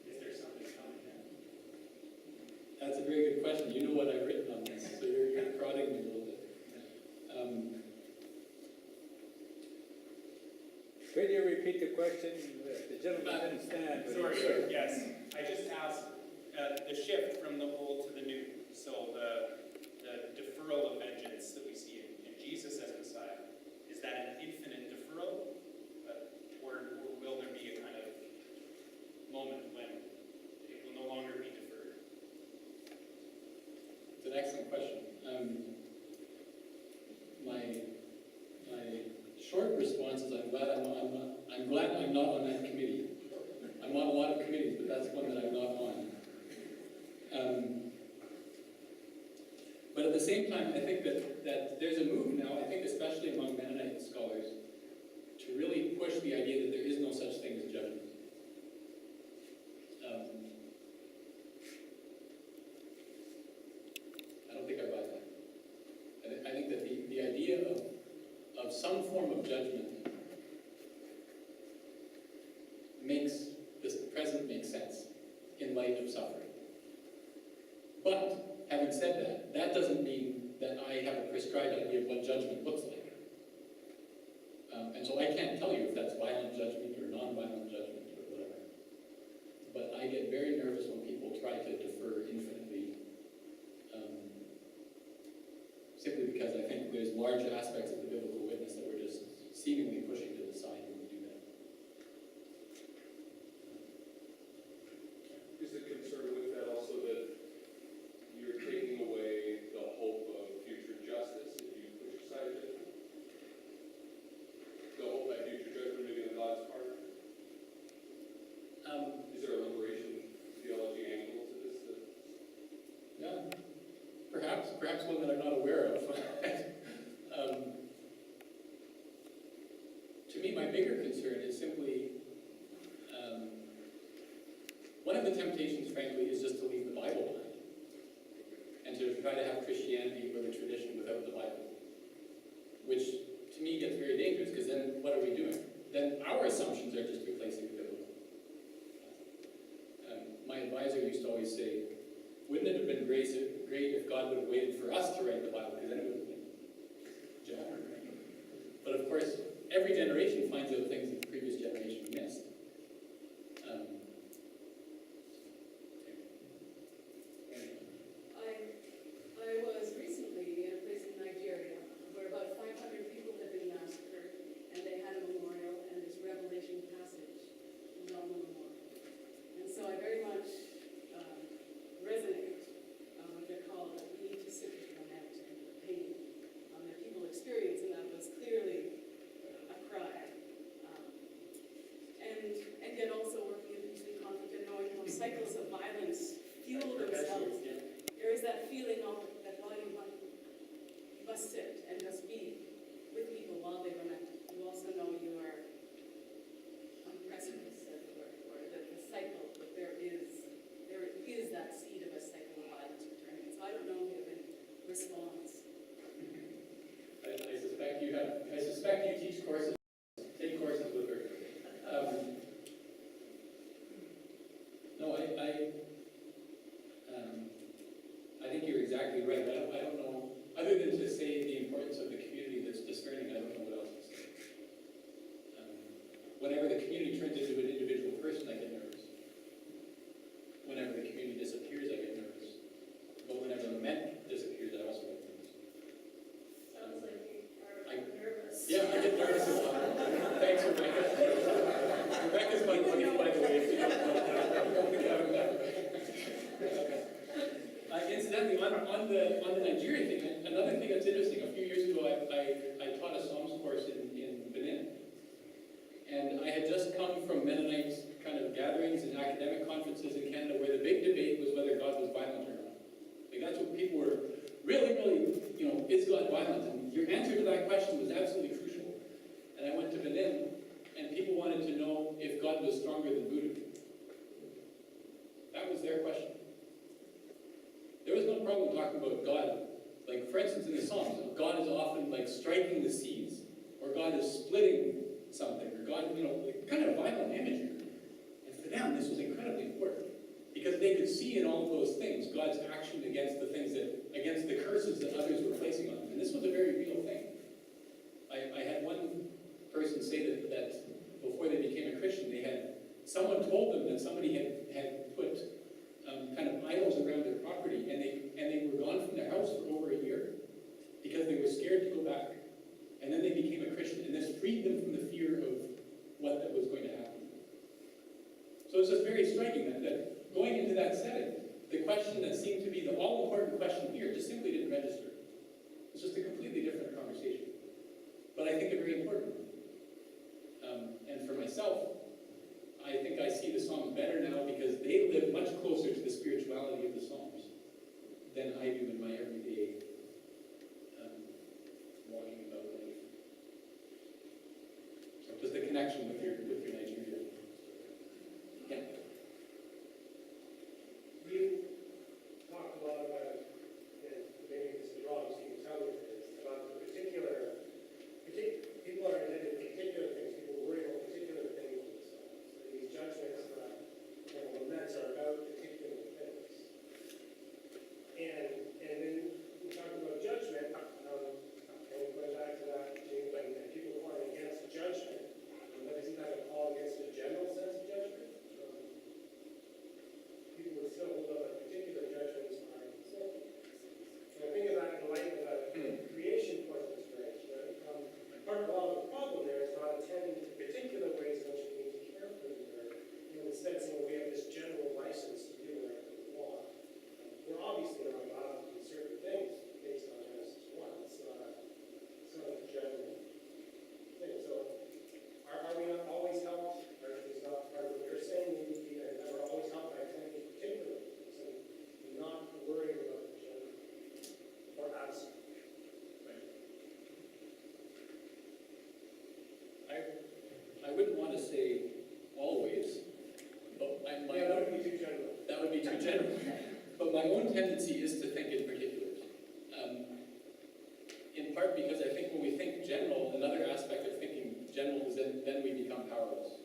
is there something coming now? That's a very good question. You know what I've written on this, so you're prodding me a little bit. Could you repeat the question? The gentleman didn't stand. But Sorry, yes. I just asked the shift from the old to the new. So the deferral of vengeance that we see in Jesus as Messiah, is that an infinite deferral? Or will there be a kind of moment when it will no longer be deferred? It's an excellent question. My short response is I'm glad I'm not on that committee. I'm on a lot of committees, but that's one that I'm not on. But at the same time, I think that there's a move now, I think especially among Mennonite scholars, to really push the idea that there is no such thing as judgment. I don't think I buy that. I think that the idea of some form of judgment makes this present make sense in light of suffering. But having said that, that doesn't mean that I have a prescribed idea of what judgment looks like. And so I can't tell you if that's violent judgment or non-violent judgment or whatever. But I get very nervous when people try to defer infinitely, simply because I think there's large aspects of the biblical witness that we're just seemingly pushing to the side when we do that. Is the concern with that also that you're taking away the hope of future justice if you push aside judgment? The hope that future judgment may be on God's part? Is there a liberation theology angle to this? Yeah, perhaps one that I'm not aware of. To me, my bigger concern is simply one of the temptations, frankly, is just to leave the Bible behind and to try to have Christianity or the tradition without the Bible, which to me gets very dangerous because then what are we doing? Then our assumptions are just replacing the biblical. My advisor used to always say, wouldn't it have been great if God would have waited for us to write the Bible, because then it would have been jabber. But of course, every generation finds out things that the previous generation missed. I was recently in a place in Nigeria where about 500 people had been massacred, and they had a memorial, and this Revelation passage was on the memorial. And so I very much resonate with their call that we need to sit with lament and the pain that people experience, and that was clearly a cry. And yet also working in peace and conflict and knowing how cycles of violence fuel themselves. There is that feeling of that while you must sit and just be with people while they lament, you also know you are on the precipice, as it were, or that the cycle, that there is that seed of a cycle of violence returning. So I don't know if you have any response. I suspect you teach courses, take courses with her. No, I think you're exactly right. I don't know, other than to say the importance of the community that's discerning, I don't know what else to say. Whenever the community turns into an individual person, I get nervous. Whenever the community disappears, I get nervous. But whenever the lament disappears, I also get nervous. on the Nigeria thing, another thing that's interesting, a few years ago I taught a Psalms course in Benin. And I had just come from Mennonite kind of gatherings and academic conferences in Canada where the big debate was whether God was violent or not. Like that's what people were really, is God violent? And your answer to that question was absolutely crucial. And I went to Benin, and people wanted to know if God was stronger than voodoo. That was their question. There was no problem talking about God. Like, for instance, in the Psalms, God is often like striking the seas, or God is splitting something, or God, like, kind of violent imagery. And for them, this was incredibly important because they could see in all of those things God's action against against the curses that others were placing on them. And this was a very real thing. I had one person say that before they became a Christian, someone told them that somebody had put kind of idols around their property, and they were gone from their house for over a year because they were scared to go back. And then they became a Christian, and this freed them from the fear of what that was going to happen. So it's just very striking that going into that setting, the question that seemed to be the all-important question here just simply didn't register. It's just a completely different conversation. But I think a very important one. And for myself, I think I see the Psalms better now because they live much closer to the spirituality of the Psalms than I do in my everyday walking about life. So just the connection with your Nigeria. Yeah. We've talked a lot about, and maybe this is wrong, so you can tell me if it's about the particular people are intended to particular things, people worry about particular things in themselves. So these judgments and laments are about particular things. And then we talked about judgment, and we went back to that, when people calling against judgment, but isn't that a call against the general sense of judgment? People would still hold up a particular judgments are sinful. And I think of that in light of that creation point that's raised, right? Part of the problem there is not attending to particular ways in which we need to care for the earth, and instead saying we have this general license to do whatever we want. We're obviously not allowed to do certain things based on Genesis 1. It's not a judgment thing. So are we not always helped, or is not part of what you're saying, that we're always helped by attending to particular things and not worrying about the general or absent? I wouldn't want to say always, but that would be too general. That would be too general. But my own tendency is to think in particulars. In part because I think when we think general, another aspect of thinking general is that then we become powerless.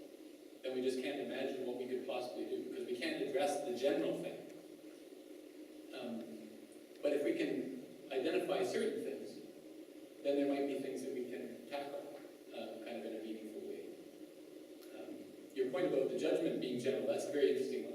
Then we just can't imagine what we could possibly do because we can't address the general thing. But if we can identify certain things, then there might be things that we can tackle kind of in a meaningful way. Your point about the judgment being general, that's a very interesting one.